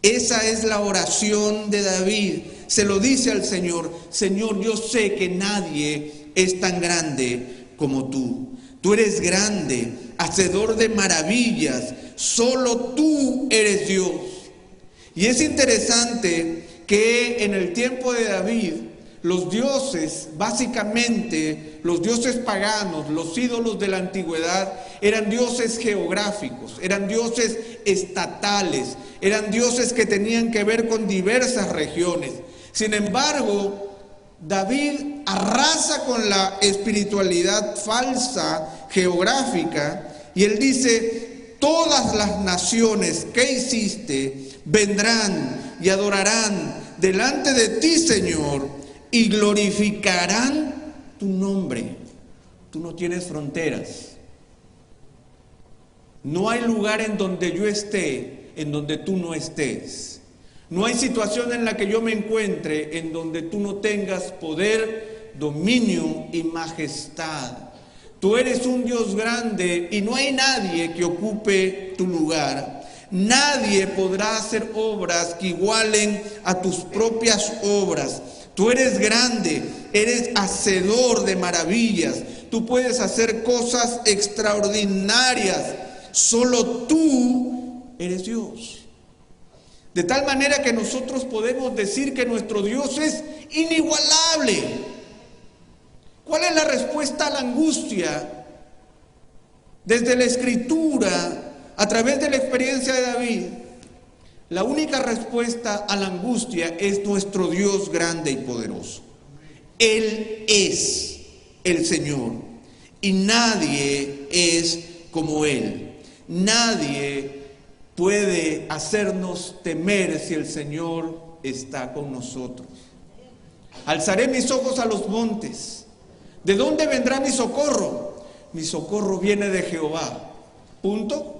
Esa es la oración de David. Se lo dice al Señor: Señor, yo sé que nadie es tan grande como tú. Tú eres grande, hacedor de maravillas, solo tú eres Dios. Y es interesante que en el tiempo de David los dioses, básicamente los dioses paganos, los ídolos de la antigüedad, eran dioses geográficos, eran dioses estatales, eran dioses que tenían que ver con diversas regiones. Sin embargo, David arrasa con la espiritualidad falsa geográfica y él dice: todas las naciones que hiciste vendrán y adorarán delante de ti, Señor, y glorificarán tu nombre. Tú no tienes fronteras. No hay lugar en donde yo esté, en donde tú no estés. No hay situación en la que yo me encuentre en donde tú no tengas poder, dominio y majestad. Tú eres un Dios grande y no hay nadie que ocupe tu lugar. Nadie podrá hacer obras que igualen a tus propias obras. Tú eres grande, eres hacedor de maravillas. Tú puedes hacer cosas extraordinarias. Solo tú eres Dios. De tal manera que nosotros podemos decir que nuestro Dios es inigualable. ¿Cuál es la respuesta a la angustia? Desde la Escritura, a través de la experiencia de David, la única respuesta a la angustia es nuestro Dios grande y poderoso. Él es el Señor y nadie es como Él. Nadie puede hacernos temer si el Señor está con nosotros. Alzaré mis ojos a los montes. ¿De dónde vendrá mi socorro? Mi socorro viene de Jehová. Punto.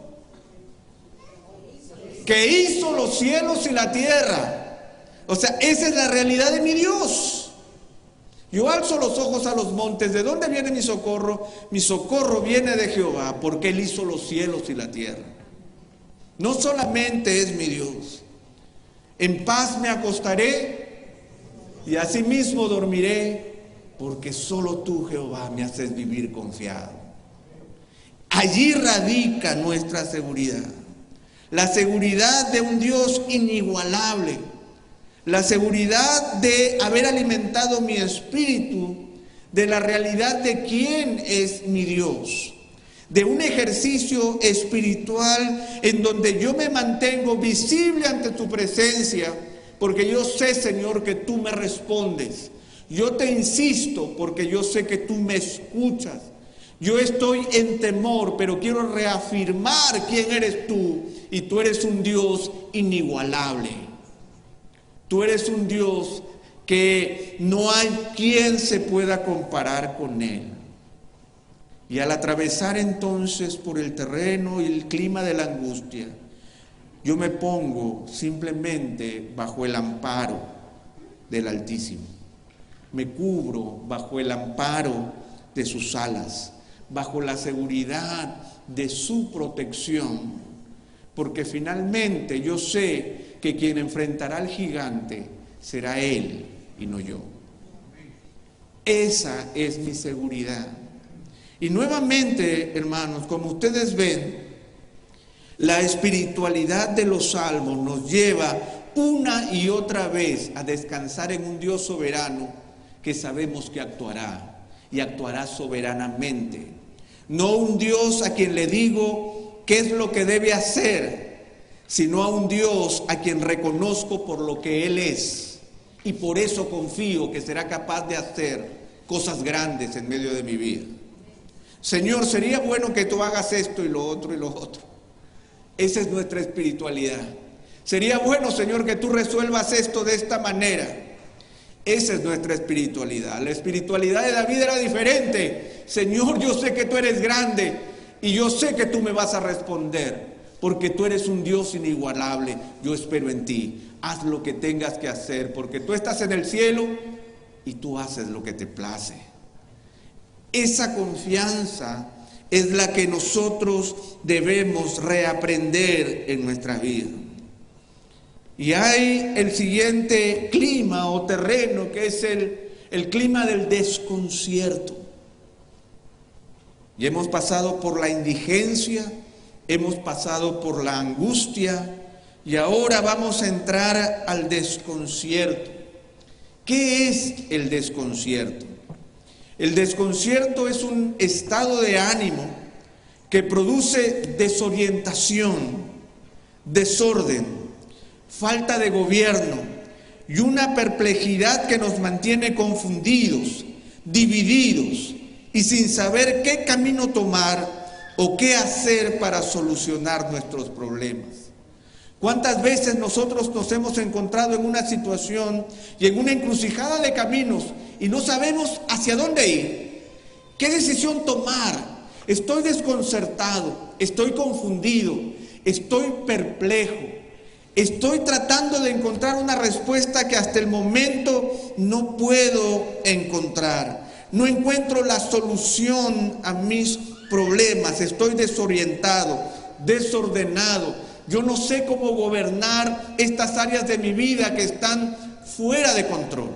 Que hizo los cielos y la tierra. O sea, esa es la realidad de mi Dios. Yo alzo los ojos a los montes. ¿De dónde viene mi socorro? Mi socorro viene de Jehová, porque Él hizo los cielos y la tierra. No solamente es mi Dios. En paz me acostaré y asimismo dormiré, porque solo tú, Jehová, me haces vivir confiado. Allí radica nuestra seguridad. La seguridad de un Dios inigualable. La seguridad de haber alimentado mi espíritu de la realidad de quién es mi Dios. De un ejercicio espiritual en donde yo me mantengo visible ante tu presencia, porque yo sé, Señor, que tú me respondes. Yo te insisto porque yo sé que tú me escuchas. Yo estoy en temor, pero quiero reafirmar quién eres tú. Y tú eres un Dios inigualable. Tú eres un Dios que no hay quien se pueda comparar con Él. Y al atravesar entonces por el terreno y el clima de la angustia, yo me pongo simplemente bajo el amparo del Altísimo. Me cubro bajo el amparo de sus alas, bajo la seguridad de su protección, porque finalmente yo sé que quien enfrentará al gigante será Él y no yo. Esa es mi seguridad. Y nuevamente, hermanos, como ustedes ven, la espiritualidad de los salmos nos lleva una y otra vez a descansar en un Dios soberano que sabemos que actuará y actuará soberanamente. No un Dios a quien le digo qué es lo que debe hacer, sino a un Dios a quien reconozco por lo que Él es y por eso confío que será capaz de hacer cosas grandes en medio de mi vida. Señor, sería bueno que tú hagas esto y lo otro y lo otro. Esa es nuestra espiritualidad. Sería bueno, Señor, que tú resuelvas esto de esta manera. Esa es nuestra espiritualidad. La espiritualidad de David era diferente. Señor, yo sé que tú eres grande y yo sé que tú me vas a responder, porque tú eres un Dios inigualable. Yo espero en ti. Haz lo que tengas que hacer, porque tú estás en el cielo y tú haces lo que te place. Esa confianza es la que nosotros debemos reaprender en nuestra vida. Y hay el siguiente clima o terreno, que es el clima del desconcierto. Y hemos pasado por la indigencia, hemos pasado por la angustia, Y ahora vamos a entrar al desconcierto. ¿Qué es el desconcierto? El desconcierto es un estado de ánimo que produce desorientación, desorden, falta de gobierno y una perplejidad que nos mantiene confundidos, divididos y sin saber qué camino tomar o qué hacer para solucionar nuestros problemas. ¿Cuántas veces nosotros nos hemos encontrado en una situación y en una encrucijada de caminos y no sabemos hacia dónde ir? ¿Qué decisión tomar? Estoy desconcertado, estoy confundido, estoy perplejo, estoy tratando de encontrar una respuesta que hasta el momento no puedo encontrar. No encuentro la solución a mis problemas, estoy desorientado, desordenado. Yo no sé cómo gobernar estas áreas de mi vida que están fuera de control.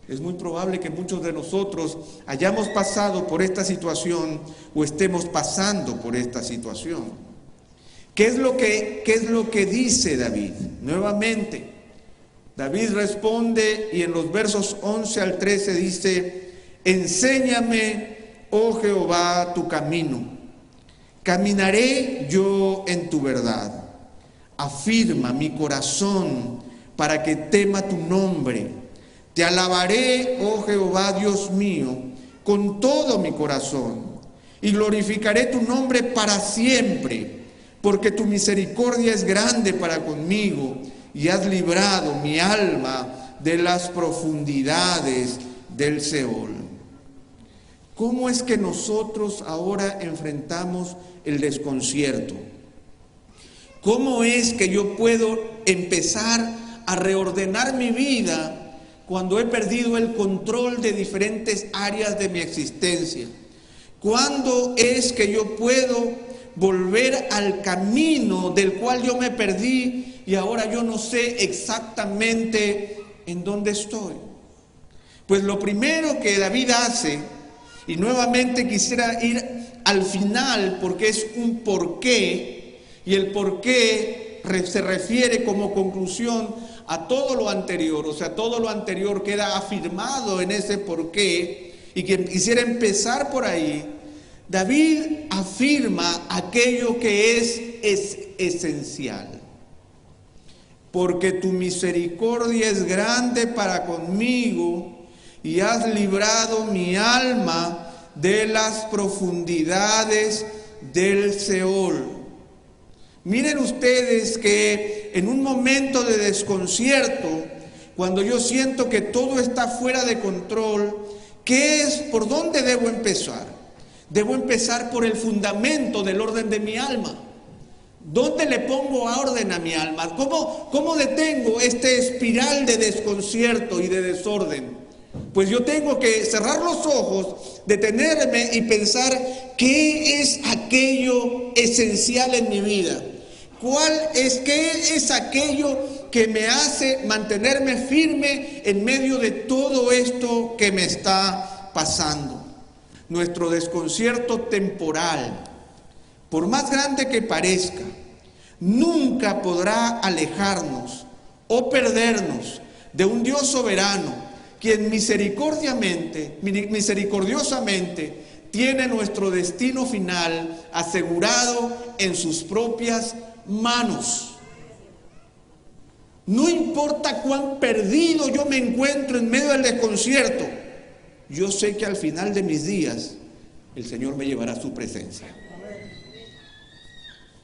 Es muy probable que muchos de nosotros hayamos pasado por esta situación o estemos pasando por esta situación. ¿Qué es lo que dice David? Nuevamente, David responde y en los versos 11 al 13 dice: enséñame, oh Jehová, tu camino. Caminaré yo en tu verdad. Afirma mi corazón para que tema tu nombre. Te alabaré, oh Jehová, Dios mío, con todo mi corazón, y glorificaré tu nombre para siempre, porque tu misericordia es grande para conmigo, y has librado mi alma de las profundidades del Seol. ¿Cómo es que nosotros ahora enfrentamos el desconcierto? ¿Cómo es que yo puedo empezar a reordenar mi vida cuando he perdido el control de diferentes áreas de mi existencia? ¿Cuándo es que yo puedo volver al camino del cual yo me perdí y ahora yo no sé exactamente en dónde estoy? Pues lo primero que David hace, y nuevamente quisiera ir al final porque es un porqué, y el porqué se refiere como conclusión a todo lo anterior, o sea, todo lo anterior queda afirmado en ese porqué, y que quisiera empezar por ahí. David afirma aquello que es esencial. Porque tu misericordia es grande para conmigo, y has librado mi alma de las profundidades del Seol. Miren ustedes que en un momento de desconcierto, cuando yo siento que todo está fuera de control, ¿por dónde debo empezar? Debo empezar por el fundamento del orden de mi alma. ¿Dónde le pongo orden a mi alma? ¿Cómo detengo este espiral de desconcierto y de desorden? Pues yo tengo que cerrar los ojos, detenerme y pensar qué es aquello esencial en mi vida. ¿Qué es aquello que me hace mantenerme firme en medio de todo esto que me está pasando? Nuestro desconcierto temporal, por más grande que parezca, nunca podrá alejarnos o perdernos de un Dios soberano, quien misericordiosamente tiene nuestro destino final asegurado en sus propias manos. No importa cuán perdido yo me encuentro en medio del desconcierto, yo sé que al final de mis días el Señor me llevará a su presencia.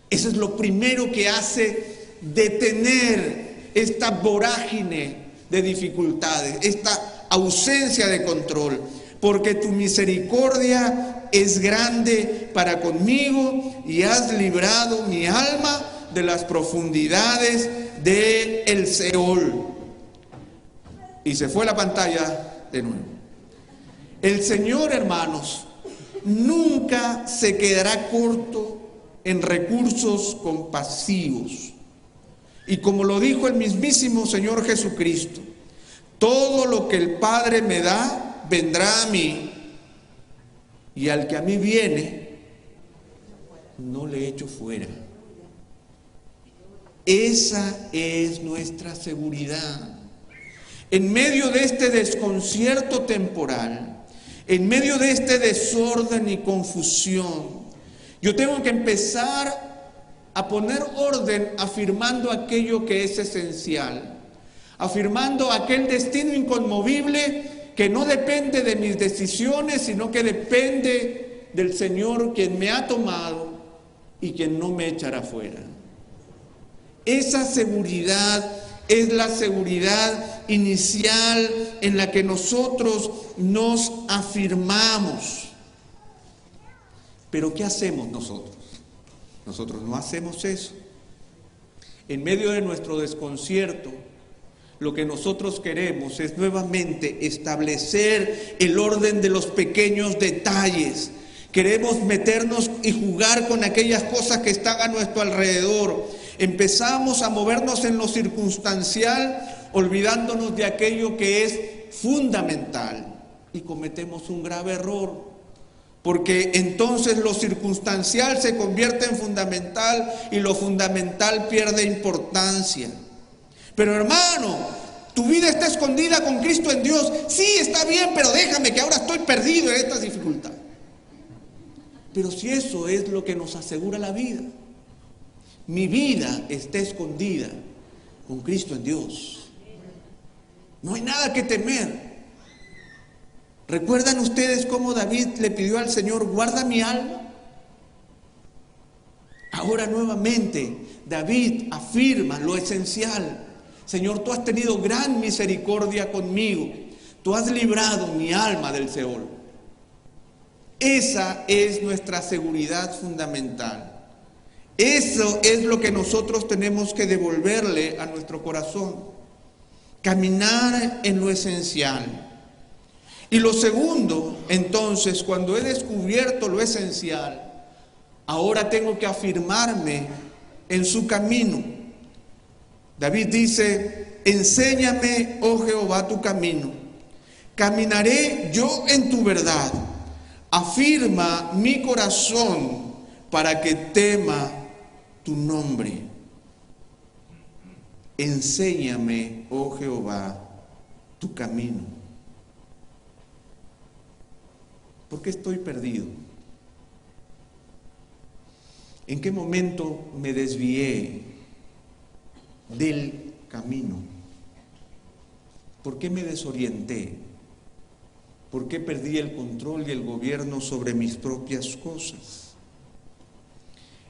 Eso es lo primero que hace detener esta vorágine de dificultades, esta ausencia de control, porque tu misericordia es grande para conmigo y has librado mi alma de las profundidades del Seol. Y se fue la pantalla de nuevo. El Señor, hermanos, nunca se quedará corto en recursos compasivos. Y como lo dijo el mismísimo Señor Jesucristo, todo lo que el Padre me da, vendrá a mí, y al que a mí viene, no le echo fuera. Esa es nuestra seguridad. En medio de este desconcierto temporal, en medio de este desorden y confusión, yo tengo que empezar a poner orden afirmando aquello que es esencial, afirmando aquel destino inconmovible que no depende de mis decisiones, sino que depende del Señor, quien me ha tomado y quien no me echará fuera. Esa seguridad es la seguridad inicial en la que nosotros nos afirmamos. Pero ¿qué hacemos nosotros? Nosotros no hacemos eso. En medio de nuestro desconcierto, lo que nosotros queremos es nuevamente establecer el orden de los pequeños detalles. Queremos meternos y jugar con aquellas cosas que están a nuestro alrededor. Empezamos a movernos en lo circunstancial, olvidándonos de aquello que es fundamental. Y cometemos un grave error, porque entonces lo circunstancial se convierte en fundamental y lo fundamental pierde importancia. Pero hermano, tu vida está escondida con Cristo en Dios. Sí, está bien, pero déjame que ahora estoy perdido en esta dificultad. Pero si eso es lo que nos asegura la vida, mi vida está escondida con Cristo en Dios. No hay nada que temer. ¿Recuerdan ustedes cómo David le pidió al Señor, guarda mi alma? Ahora nuevamente David afirma lo esencial. Señor, tú has tenido gran misericordia conmigo. Tú has librado mi alma del Seol. Esa es nuestra seguridad fundamental. Eso es lo que nosotros tenemos que devolverle a nuestro corazón. Caminar en lo esencial. Y lo segundo, entonces, cuando he descubierto lo esencial, ahora tengo que afirmarme en su camino. David dice, enséñame, oh Jehová, tu camino. Caminaré yo en tu verdad. Afirma mi corazón para que tema tu nombre. Enséñame, oh Jehová, tu camino. ¿Por qué estoy perdido? ¿En qué momento me desvié del camino? ¿Por qué me desorienté? ¿Por qué perdí el control y el gobierno sobre mis propias cosas?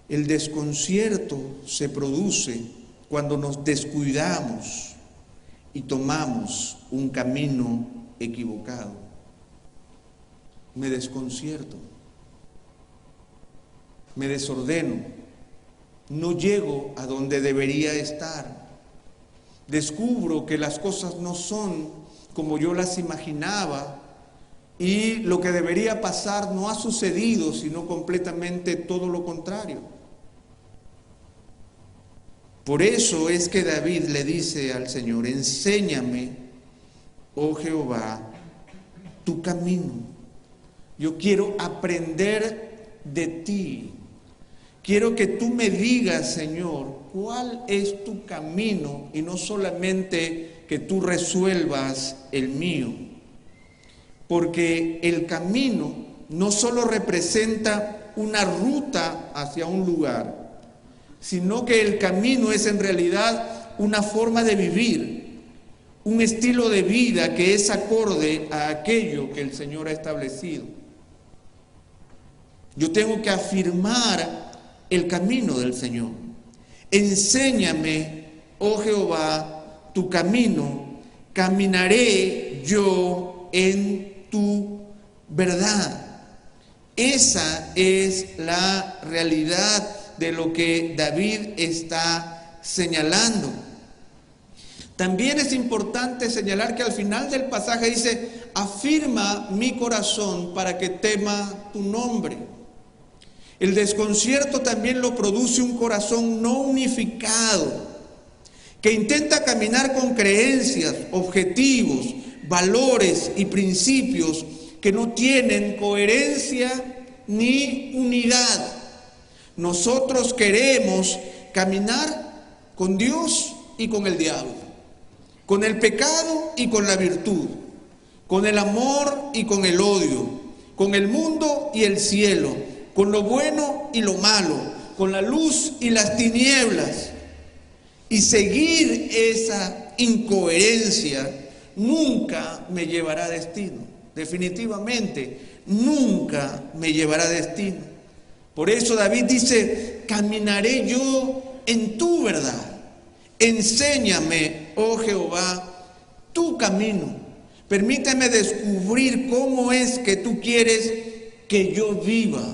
El desconcierto se produce cuando nos descuidamos y tomamos un camino equivocado. Me desconcierto, me desordeno, no llego a donde debería estar. Descubro que las cosas no son como yo las imaginaba y lo que debería pasar no ha sucedido, sino completamente todo lo contrario. Por eso es que David le dice al Señor, enséñame, oh Jehová, tu camino. Yo quiero aprender de ti. Quiero que tú me digas, Señor, cuál es tu camino y no solamente que tú resuelvas el mío. Porque el camino no solo representa una ruta hacia un lugar, sino que el camino es en realidad una forma de vivir, un estilo de vida que es acorde a aquello que el Señor ha establecido. Yo tengo que afirmar el camino del Señor. Enséñame, oh Jehová, tu camino, caminaré yo en tu verdad. Esa es la realidad de lo que David está señalando. También es importante señalar que al final del pasaje dice, afirma mi corazón para que tema tu nombre. El desconcierto también lo produce un corazón no unificado, que intenta caminar con creencias, objetivos, valores y principios que no tienen coherencia ni unidad. Nosotros queremos caminar con Dios y con el diablo, con el pecado y con la virtud, con el amor y con el odio, con el mundo y el cielo, con lo bueno y lo malo, con la luz y las tinieblas. Y seguir esa incoherencia nunca me llevará a destino. Definitivamente, nunca me llevará a destino. Por eso David dice, caminaré yo en tu verdad. Enséñame, oh Jehová, tu camino. Permíteme descubrir cómo es que tú quieres que yo viva.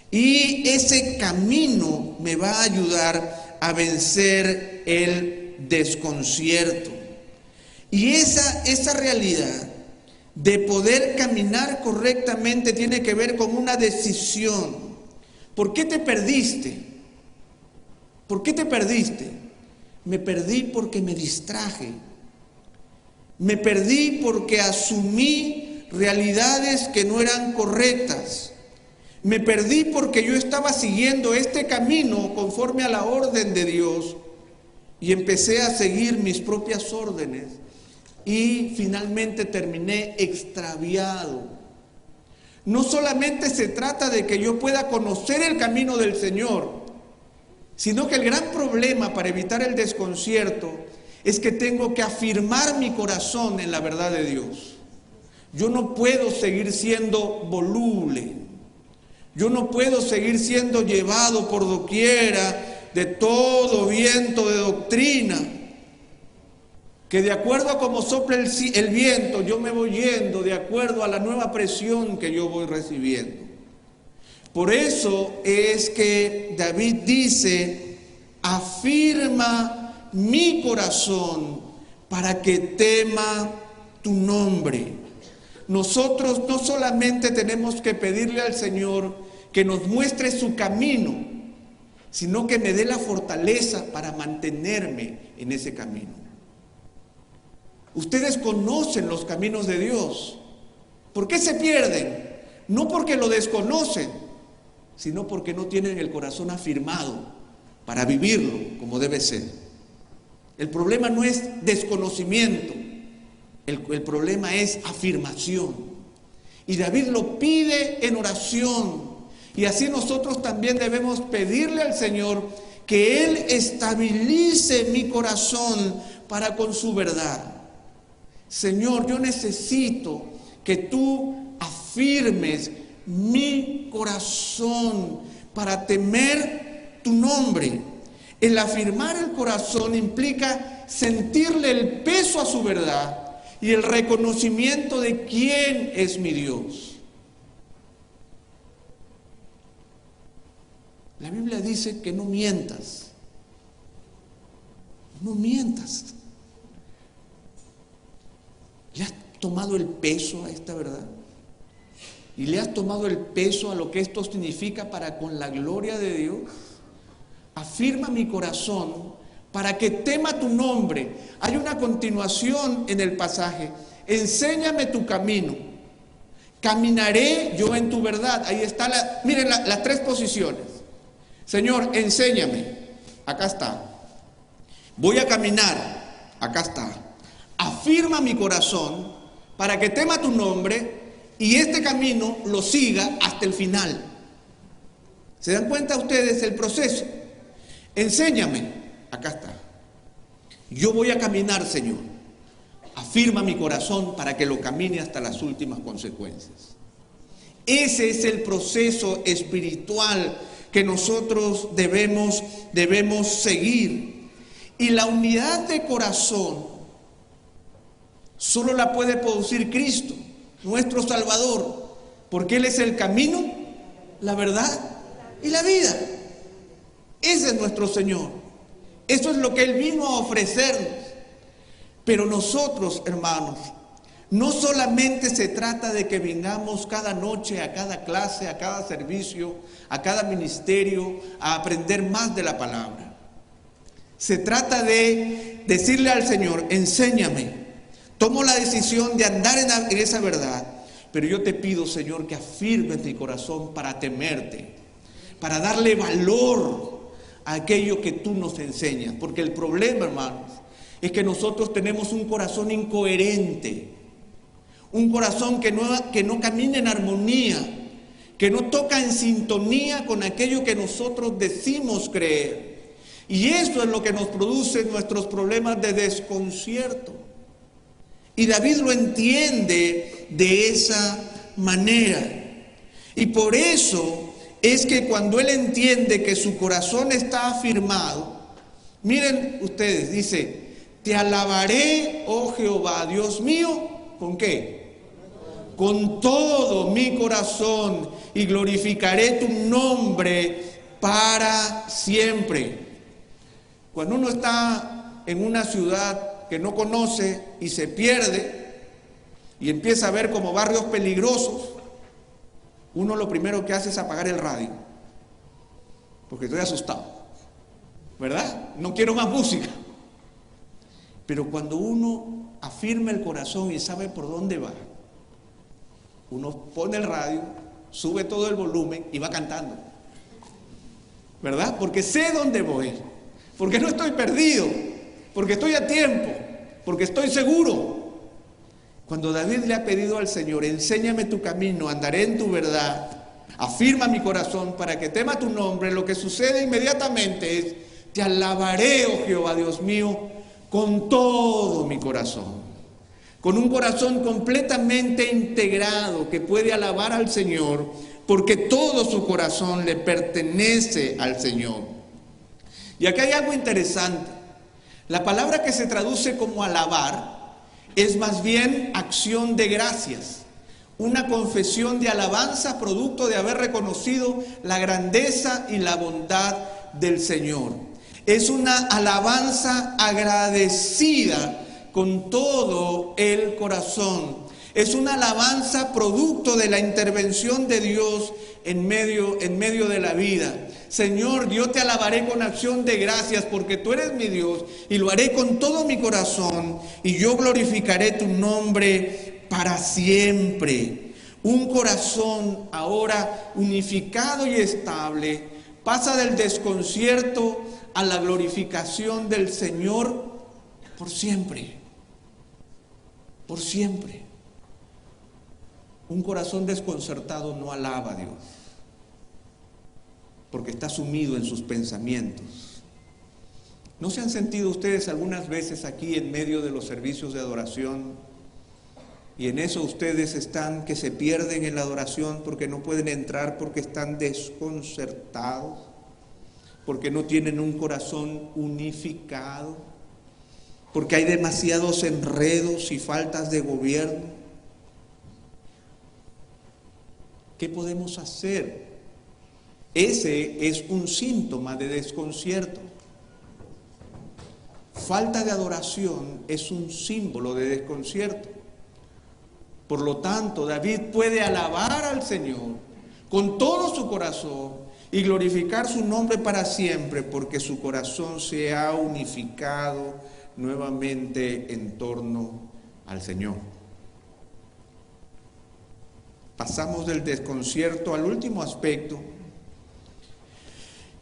Y ese camino me va a ayudar a vencer el desconcierto. Y esa realidad de poder caminar correctamente tiene que ver con una decisión. ¿Por qué te perdiste? ¿Por qué te perdiste? Me perdí porque me distraje. Me perdí porque asumí realidades que no eran correctas. Me perdí porque yo estaba siguiendo este camino conforme a la orden de Dios y empecé a seguir mis propias órdenes y finalmente terminé extraviado. No solamente se trata de que yo pueda conocer el camino del Señor, sino que el gran problema para evitar el desconcierto es que tengo que afirmar mi corazón en la verdad de Dios. Yo no puedo seguir siendo voluble. Yo no puedo seguir siendo llevado por doquiera de todo viento de doctrina, que de acuerdo a cómo sopla el viento, yo me voy yendo de acuerdo a la nueva presión que yo voy recibiendo. Por eso es que David dice, afirma mi corazón para que tema tu nombre. Nosotros no solamente tenemos que pedirle al Señor que nos muestre su camino, sino que me dé la fortaleza para mantenerme en ese camino. Ustedes conocen los caminos de Dios. ¿Por qué se pierden? No porque lo desconocen, sino porque no tienen el corazón afirmado para vivirlo como debe ser. El problema no es desconocimiento, el problema es afirmación. Y David lo pide en oración. Y así nosotros también debemos pedirle al Señor que Él estabilice mi corazón para con su verdad. Señor, yo necesito que tú afirmes mi corazón para temer tu nombre. El afirmar el corazón implica sentirle el peso a su verdad y el reconocimiento de quién es mi Dios. La Biblia dice que no mientas. No mientas. ¿Le has tomado el peso a esta verdad? ¿Y le has tomado el peso a lo que esto significa para con la gloria de Dios? Afirma mi corazón para que tema tu nombre. Hay una continuación en el pasaje. Enséñame tu camino. Caminaré yo en tu verdad. Ahí está miren las tres posiciones. Señor, enséñame. Acá está. Voy a caminar. Acá está. Afirma mi corazón para que tema tu nombre y este camino lo siga hasta el final. ¿Se dan cuenta ustedes el proceso? Enséñame. Acá está. Yo voy a caminar, Señor. Afirma mi corazón para que lo camine hasta las últimas consecuencias. Ese es el proceso espiritual que nosotros debemos seguir. Y la unidad de corazón solo la puede producir Cristo, nuestro Salvador, porque Él es el camino, la verdad y la vida. Ese es nuestro Señor. Eso es lo que Él vino a ofrecernos. Pero nosotros, hermanos, no solamente se trata de que vengamos cada noche a cada clase, a cada servicio, a cada ministerio, a aprender más de la palabra. Se trata de decirle al Señor, enséñame. Tomo la decisión de andar en esa verdad, pero yo te pido, Señor, que afirmes mi corazón para temerte, para darle valor a aquello que tú nos enseñas. Porque el problema, hermanos, es que nosotros tenemos un corazón incoherente, un corazón que no camina en armonía, que no toca en sintonía con aquello que nosotros decimos creer. Y eso es lo que nos produce nuestros problemas de desconcierto. Y David lo entiende de esa manera. Y por eso es que cuando él entiende que su corazón está afirmado, miren ustedes, dice, te alabaré, oh Jehová, Dios mío, ¿con qué? Con todo mi corazón, y glorificaré tu nombre para siempre. Cuando uno está en una ciudad que no conoce y se pierde y empieza a ver como barrios peligrosos, uno lo primero que hace es apagar el radio, porque estoy asustado, ¿verdad? No quiero más música. Pero cuando uno afirma el corazón y sabe por dónde va, uno pone el radio, sube todo el volumen y va cantando, ¿verdad? Porque sé dónde voy, porque no estoy perdido, porque estoy a tiempo, porque estoy seguro. Cuando David le ha pedido al Señor, enséñame tu camino, andaré en tu verdad, afirma mi corazón para que tema tu nombre, lo que sucede inmediatamente es, te alabaré, oh Jehová, Dios mío, con todo mi corazón, con un corazón completamente integrado que puede alabar al Señor, porque todo su corazón le pertenece al Señor. Y acá hay algo interesante. La palabra que se traduce como alabar es más bien acción de gracias, una confesión de alabanza producto de haber reconocido la grandeza y la bondad del Señor. Es una alabanza agradecida con todo el corazón. Es una alabanza producto de la intervención de Dios en medio de la vida. Señor, yo te alabaré con acción de gracias porque tú eres mi Dios y lo haré con todo mi corazón y yo glorificaré tu nombre para siempre. Un corazón ahora unificado y estable pasa del desconcierto a la glorificación del Señor por siempre. Por siempre. Un corazón desconcertado no alaba a Dios, porque está sumido en sus pensamientos. ¿No se han sentido ustedes algunas veces aquí en medio de los servicios de adoración y en eso ustedes están que se pierden en la adoración porque no pueden entrar, porque están desconcertados, porque no tienen un corazón unificado, porque hay demasiados enredos y faltas de gobierno? ¿Qué podemos hacer? Ese es un síntoma de desconcierto. Falta de adoración es un símbolo de desconcierto. Por lo tanto, David puede alabar al Señor con todo su corazón y glorificar su nombre para siempre, porque su corazón se ha unificado nuevamente en torno al Señor. Pasamos del desconcierto al último aspecto,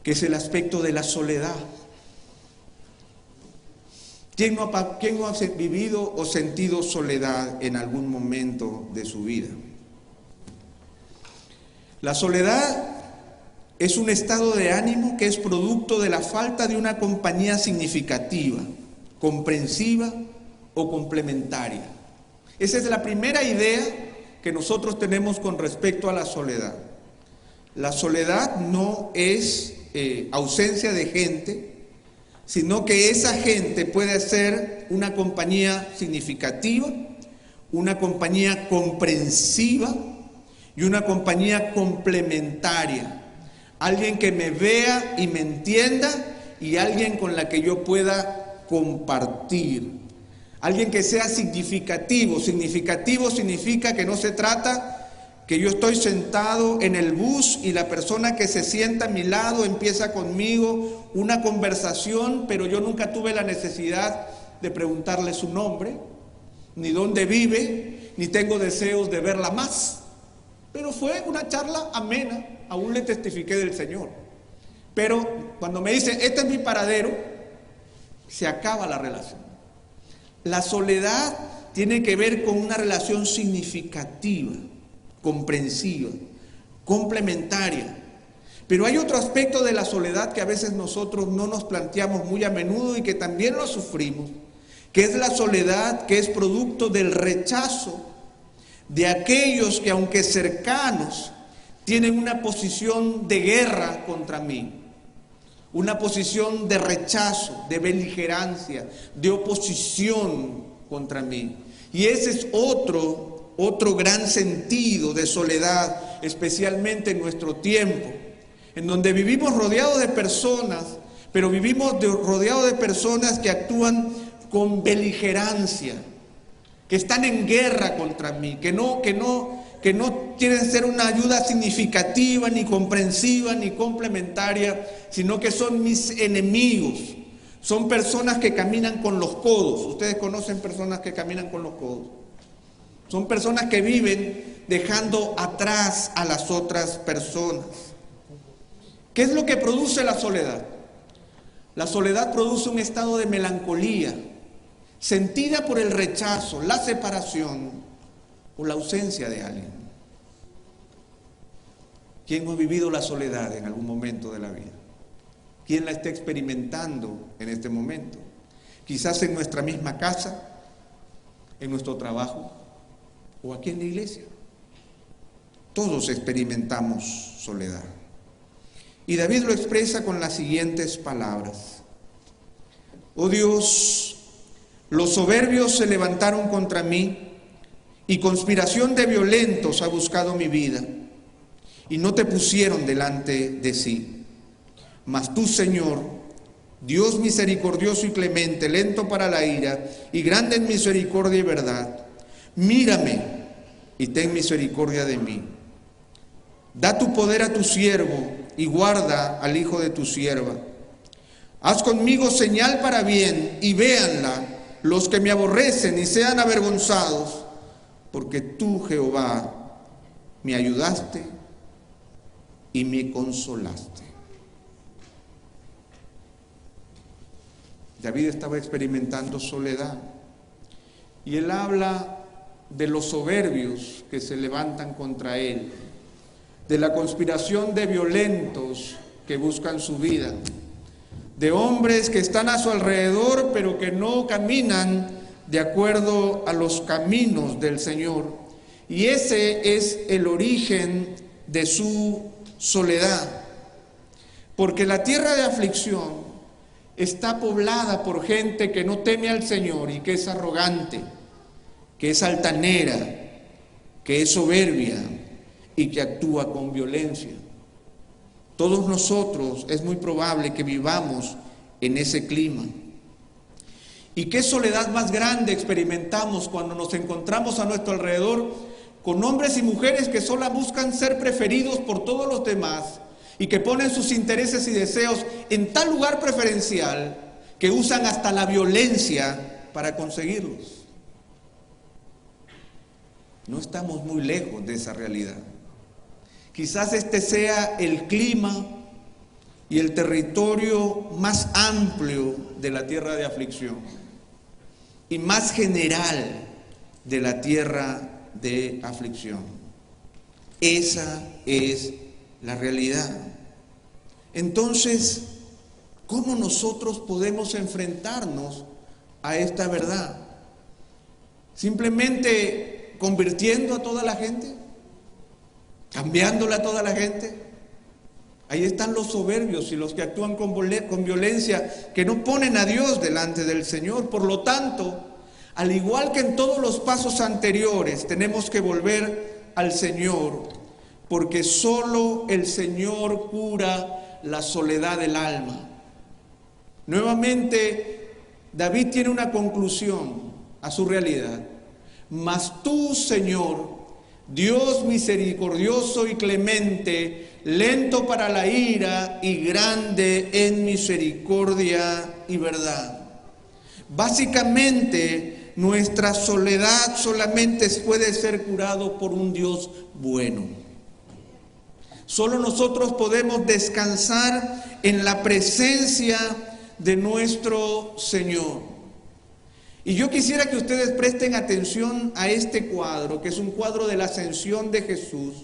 que es el aspecto de la soledad. ¿Quién no ha vivido o sentido soledad en algún momento de su vida? La soledad es un estado de ánimo que es producto de la falta de una compañía significativa, comprensiva o complementaria. Esa es la primera idea que nosotros tenemos con respecto a la soledad. La soledad no es ausencia de gente, sino que esa gente puede ser una compañía significativa, una compañía comprensiva y una compañía complementaria. Alguien que me vea y me entienda y alguien con la que yo pueda compartir. Alguien que sea significativo. Significativo significa que no se trata que yo estoy sentado en el bus y la persona que se sienta a mi lado empieza conmigo una conversación, pero yo nunca tuve la necesidad de preguntarle su nombre, ni dónde vive, ni tengo deseos de verla más. Pero fue una charla amena, aún le testifiqué del Señor. Pero cuando me dicen, este es mi paradero, se acaba la relación. La soledad tiene que ver con una relación significativa, comprensiva, complementaria. Pero hay otro aspecto de la soledad que a veces nosotros no nos planteamos muy a menudo y que también lo sufrimos, que es la soledad que es producto del rechazo de aquellos que, aunque cercanos, tienen una posición de guerra contra mí, una posición de rechazo, de beligerancia, de oposición contra mí. Y ese es otro gran sentido de soledad, especialmente en nuestro tiempo, en donde vivimos rodeados de personas, pero vivimos rodeados de personas que actúan con beligerancia, que están en guerra contra mí, que no quieren ser una ayuda significativa, ni comprensiva, ni complementaria, sino que son mis enemigos. Son personas que caminan con los codos. Ustedes conocen personas que caminan con los codos. Son personas que viven dejando atrás a las otras personas. ¿Qué es lo que produce la soledad? La soledad produce un estado de melancolía, sentida por el rechazo, la separación o la ausencia de alguien. ¿Quién no ha vivido la soledad en algún momento de la vida? ¿Quién la está experimentando en este momento? Quizás en nuestra misma casa, en nuestro trabajo o aquí en la iglesia. Todos experimentamos soledad. Y David lo expresa con las siguientes palabras. Oh Dios, los soberbios se levantaron contra mí y conspiración de violentos ha buscado mi vida y no te pusieron delante de sí. Mas tú, Señor, Dios misericordioso y clemente, lento para la ira y grande en misericordia y verdad, mírame y ten misericordia de mí. Da tu poder a tu siervo y guarda al hijo de tu sierva. Haz conmigo señal para bien y véanla los que me aborrecen y sean avergonzados, porque tú, Jehová, me ayudaste y me consolaste. David estaba experimentando soledad y él habla de los soberbios que se levantan contra él, de la conspiración de violentos que buscan su vida, de hombres que están a su alrededor pero que no caminan de acuerdo a los caminos del Señor. Y ese es el origen de su soledad, porque la tierra de aflicción está poblada por gente que no teme al Señor y que es arrogante, que es altanera, que es soberbia y que actúa con violencia. Todos nosotros es muy probable que vivamos en ese clima. ¿Y qué soledad más grande experimentamos cuando nos encontramos a nuestro alrededor con hombres y mujeres que solo buscan ser preferidos por todos los demás y que ponen sus intereses y deseos en tal lugar preferencial que usan hasta la violencia para conseguirlos? No estamos muy lejos de esa realidad. Quizás este sea el clima y el territorio más amplio de la tierra de aflicción y más general de la tierra de aflicción. Esa es la realidad. Entonces, ¿cómo nosotros podemos enfrentarnos a esta verdad? ¿Simplemente convirtiendo a toda la gente? ¿Cambiándola a toda la gente? Ahí están los soberbios y los que actúan con violencia, que no ponen a Dios delante del Señor. Por lo tanto, al igual que en todos los pasos anteriores, tenemos que volver al Señor, porque solo el Señor cura la soledad del alma. Nuevamente, David tiene una conclusión a su realidad. Mas tú, Señor, Dios misericordioso y clemente, lento para la ira y grande en misericordia y verdad. Básicamente, nuestra soledad solamente puede ser curado por un Dios bueno. Solo nosotros podemos descansar en la presencia de nuestro Señor. Y yo quisiera que ustedes presten atención a este cuadro, que es un cuadro de la ascensión de Jesús,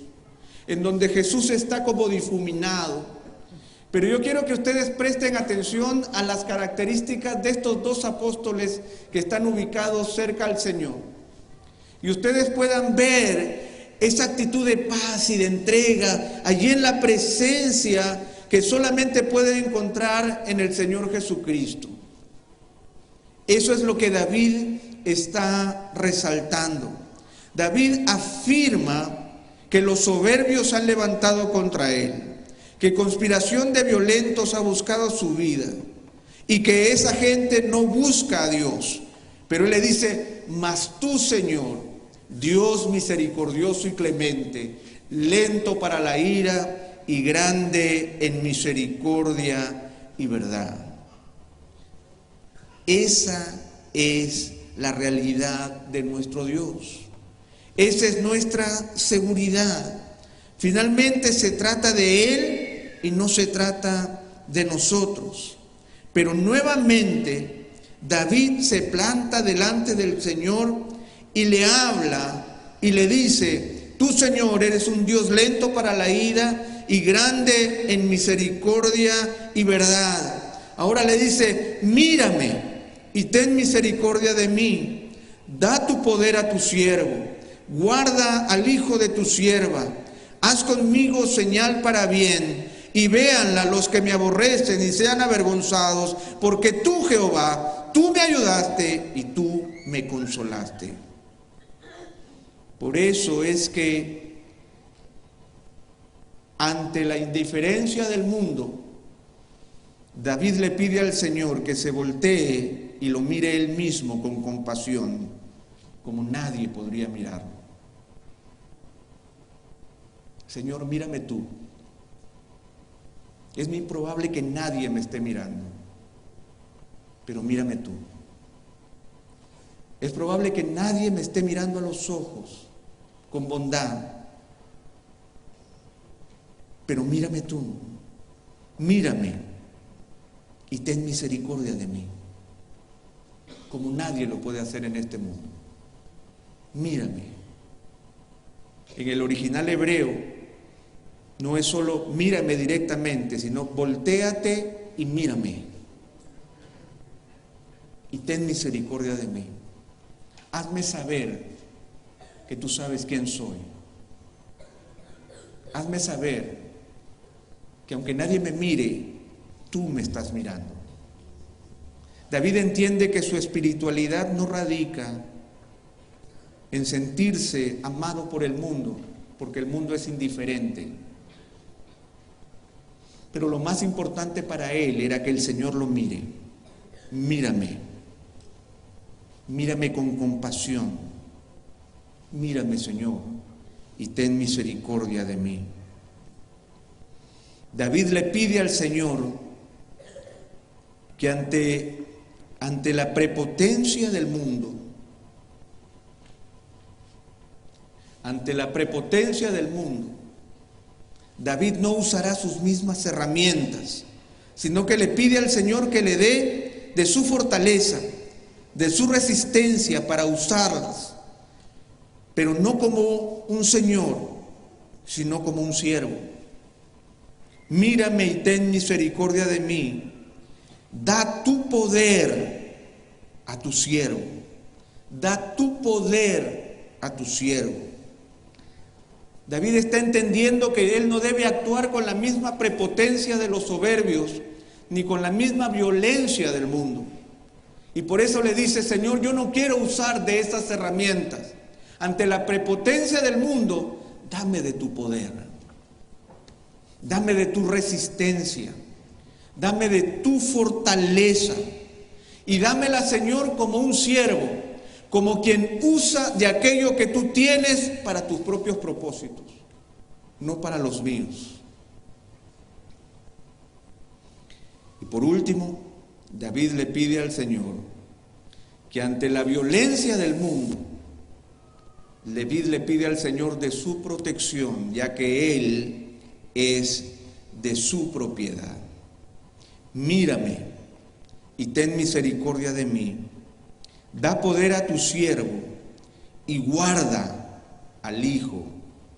en donde Jesús está como difuminado. Pero yo quiero que ustedes presten atención a las características de estos dos apóstoles que están ubicados cerca al Señor. Y ustedes puedan ver esa actitud de paz y de entrega allí en la presencia que solamente pueden encontrar en el Señor Jesucristo. Eso es lo que David está resaltando. David afirma que los soberbios han levantado contra él, que conspiración de violentos ha buscado su vida y que esa gente no busca a Dios. Pero él le dice: mas tú, Señor, Dios misericordioso y clemente, lento para la ira y grande en misericordia y verdad. Esa es la realidad de nuestro Dios. Esa es nuestra seguridad. Finalmente se trata de Él y no se trata de nosotros. Pero nuevamente David se planta delante del Señor y le habla y le dice: tú, Señor, eres un Dios lento para la ira y grande en misericordia y verdad. Ahora le dice: mírame y ten misericordia de mí. Da tu poder a tu siervo, guarda al hijo de tu sierva. Haz conmigo señal para bien, y véanla los que me aborrecen y sean avergonzados, porque tú, Jehová, tú me ayudaste y tú me consolaste. Por eso es que ante la indiferencia del mundo, David le pide al Señor que se voltee y lo mire él mismo con compasión, como nadie podría mirarlo. Señor, mírame tú. Es muy probable que nadie me esté mirando, pero mírame tú. Es probable que nadie me esté mirando a los ojos con bondad, pero mírame tú. Mírame y ten misericordia de mí, como nadie lo puede hacer en este mundo. Mírame. En el original hebreo no es solo mírame directamente, sino voltéate y mírame y ten misericordia de mí. Hazme saber que tú sabes quién soy. Hazme saber que aunque nadie me mire, tú me estás mirando. David entiende que su espiritualidad no radica en sentirse amado por el mundo, porque el mundo es indiferente. Pero lo más importante para él era que el Señor lo mire. Mírame. Mírame con compasión. Mírame, Señor, y ten misericordia de mí. David le pide al Señor que ante la prepotencia del mundo, David no usará sus mismas herramientas, sino que le pide al Señor que le dé de su fortaleza, de su resistencia para usarlas, pero no como un señor, sino como un siervo. Mírame y ten misericordia de mí. Da tu poder a tu siervo. Da tu poder a tu siervo. David está entendiendo que él no debe actuar con la misma prepotencia de los soberbios, ni con la misma violencia del mundo. Y por eso le dice: Señor, yo no quiero usar de esas herramientas. Ante la prepotencia del mundo, dame de tu poder. Dame de tu resistencia. Dame de tu fortaleza. Y dámela, Señor, como un siervo, como quien usa de aquello que tú tienes para tus propios propósitos, no para los míos. Y por último, David le pide al Señor que ante la violencia del mundo, David le pide al Señor de su protección, ya que Él es de su propiedad. Mírame y ten misericordia de mí. Da poder a tu siervo y guarda al hijo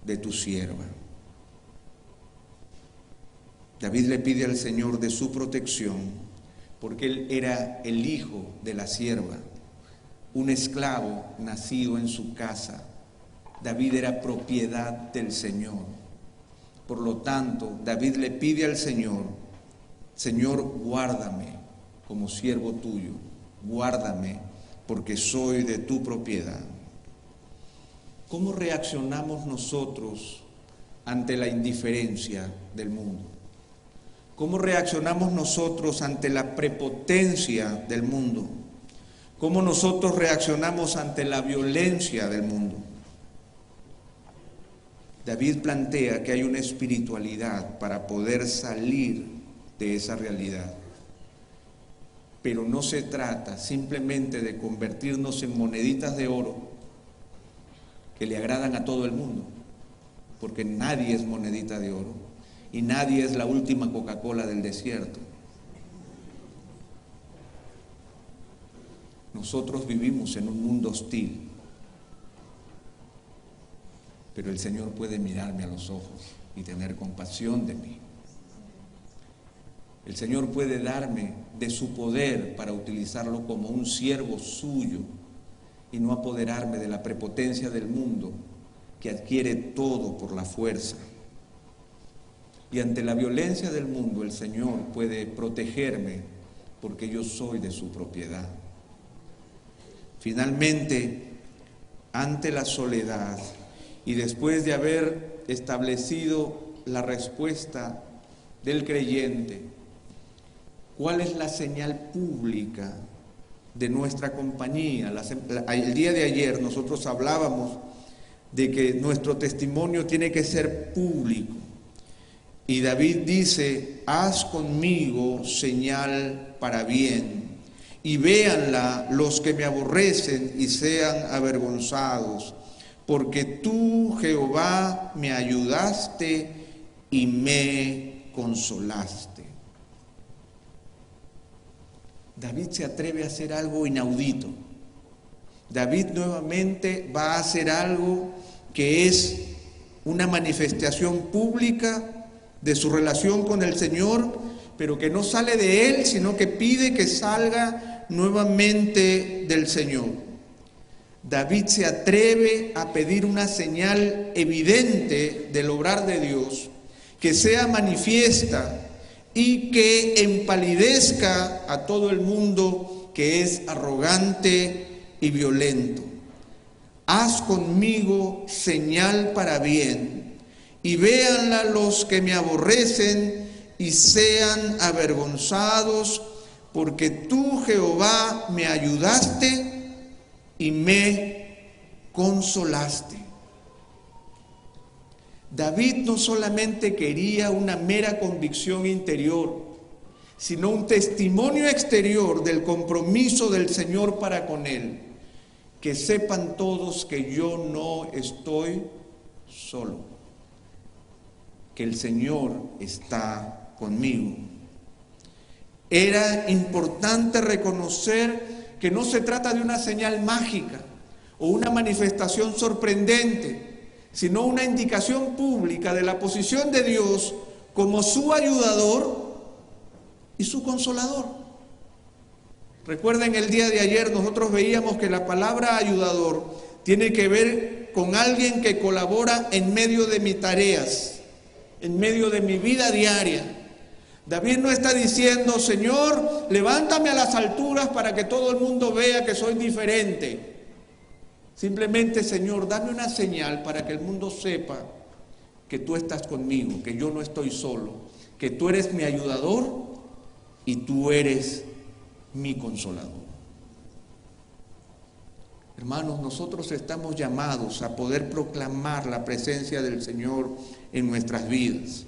de tu sierva. David le pide al Señor de su protección, porque él era el hijo de la sierva, un esclavo nacido en su casa. David era propiedad del Señor. Por lo tanto, David le pide al Señor: Señor, guárdame como siervo tuyo, guárdame porque soy de tu propiedad. ¿Cómo reaccionamos nosotros ante la indiferencia del mundo? ¿Cómo reaccionamos nosotros ante la prepotencia del mundo? ¿Cómo nosotros reaccionamos ante la violencia del mundo? David plantea que hay una espiritualidad para poder salir de esa realidad. Pero no se trata simplemente de convertirnos en moneditas de oro que le agradan a todo el mundo, porque nadie es monedita de oro. Y nadie es la última Coca-Cola del desierto. Nosotros vivimos en un mundo hostil, pero el Señor puede mirarme a los ojos y tener compasión de mí. El Señor puede darme de su poder para utilizarlo como un siervo suyo y no apoderarme de la prepotencia del mundo que adquiere todo por la fuerza. Y ante la violencia del mundo, el Señor puede protegerme porque yo soy de su propiedad. Finalmente, ante la soledad y después de haber establecido la respuesta del creyente, ¿cuál es la señal pública de nuestra compañía? El día de ayer nosotros hablábamos de que nuestro testimonio tiene que ser público. Y David dice: haz conmigo señal para bien, y véanla los que me aborrecen y sean avergonzados, porque tú, Jehová, me ayudaste y me consolaste. David se atreve a hacer algo inaudito. David nuevamente va a hacer algo que es una manifestación pública de su relación con el Señor, pero que no sale de él, sino que pide que salga nuevamente del Señor. David se atreve a pedir una señal evidente del obrar de Dios, que sea manifiesta y que empalidezca a todo el mundo que es arrogante y violento. Haz conmigo señal para bien, y véanla los que me aborrecen y sean avergonzados, porque tú, Jehová, me ayudaste y me consolaste. David no solamente quería una mera convicción interior, sino un testimonio exterior del compromiso del Señor para con él. Que sepan todos que yo no estoy solo, que el Señor está conmigo. Era importante reconocer que no se trata de una señal mágica o una manifestación sorprendente, sino una indicación pública de la posición de Dios como su ayudador y su consolador. Recuerden, el día de ayer nosotros veíamos que la palabra ayudador tiene que ver con alguien que colabora en medio de mis tareas, en medio de mi vida diaria. David no está diciendo: Señor, levántame a las alturas para que todo el mundo vea que soy diferente. Simplemente: Señor, dame una señal para que el mundo sepa que tú estás conmigo, que yo no estoy solo, que tú eres mi ayudador y tú eres mi consolador. Hermanos, nosotros estamos llamados a poder proclamar la presencia del Señor en nuestras vidas.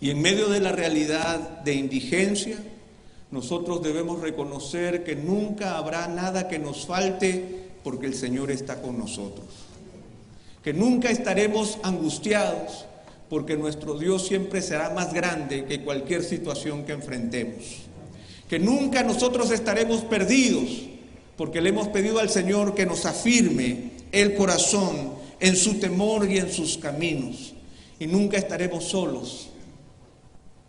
Y en medio de la realidad de indigencia, nosotros debemos reconocer que nunca habrá nada que nos falte, porque el Señor está con nosotros. Que nunca estaremos angustiados, porque nuestro Dios siempre será más grande que cualquier situación que enfrentemos. Que nunca nosotros estaremos perdidos, porque le hemos pedido al Señor que nos afirme el corazón en su temor y en sus caminos. Y nunca estaremos solos,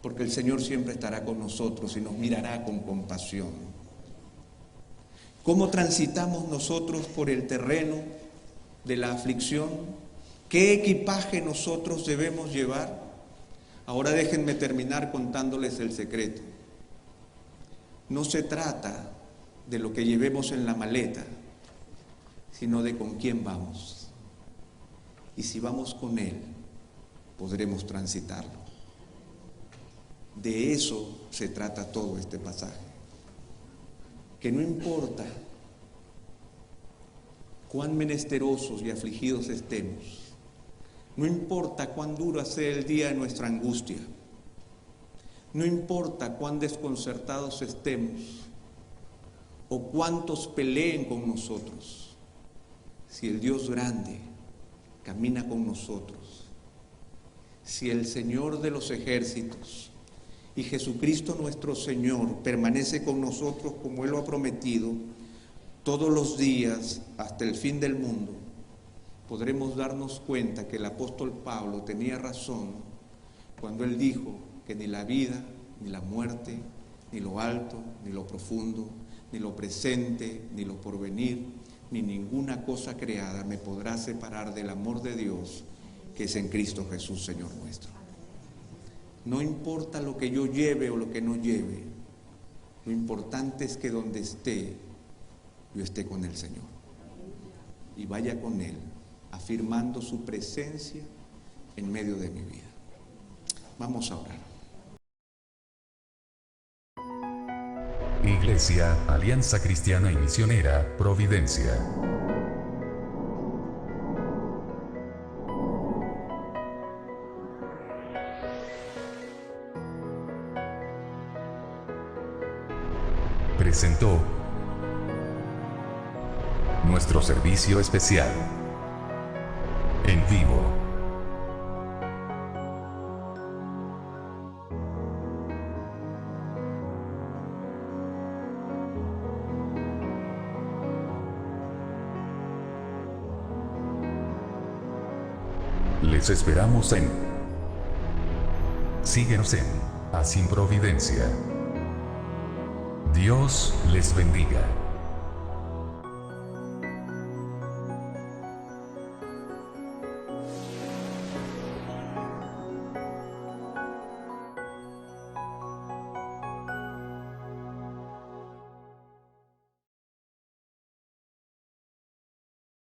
porque el Señor siempre estará con nosotros y nos mirará con compasión. ¿Cómo transitamos nosotros por el terreno de la aflicción? ¿Qué equipaje nosotros debemos llevar? Ahora déjenme terminar contándoles el secreto. No se trata de lo que llevemos en la maleta, sino de con quién vamos. Y si vamos con Él, podremos transitarlo. De eso se trata todo este pasaje. Que no importa cuán menesterosos y afligidos estemos, no importa cuán duro sea el día de nuestra angustia, no importa cuán desconcertados estemos o cuántos peleen con nosotros, si el Dios grande camina con nosotros, si el Señor de los ejércitos y Jesucristo nuestro Señor permanece con nosotros como Él lo ha prometido, todos los días hasta el fin del mundo, podremos darnos cuenta que el apóstol Pablo tenía razón cuando él dijo que ni la vida, ni la muerte, ni lo alto, ni lo profundo, ni lo presente, ni lo porvenir, ni ninguna cosa creada me podrá separar del amor de Dios que es en Cristo Jesús, Señor nuestro. No importa lo que yo lleve o lo que no lleve, lo importante es que donde esté, yo esté con el Señor y vaya con Él, afirmando su presencia en medio de mi vida. Vamos a orar. Iglesia, Alianza Cristiana y Misionera, Providencia. Presentó nuestro servicio especial en vivo. Les esperamos en. Síguenos en Así Providencia. Dios les bendiga.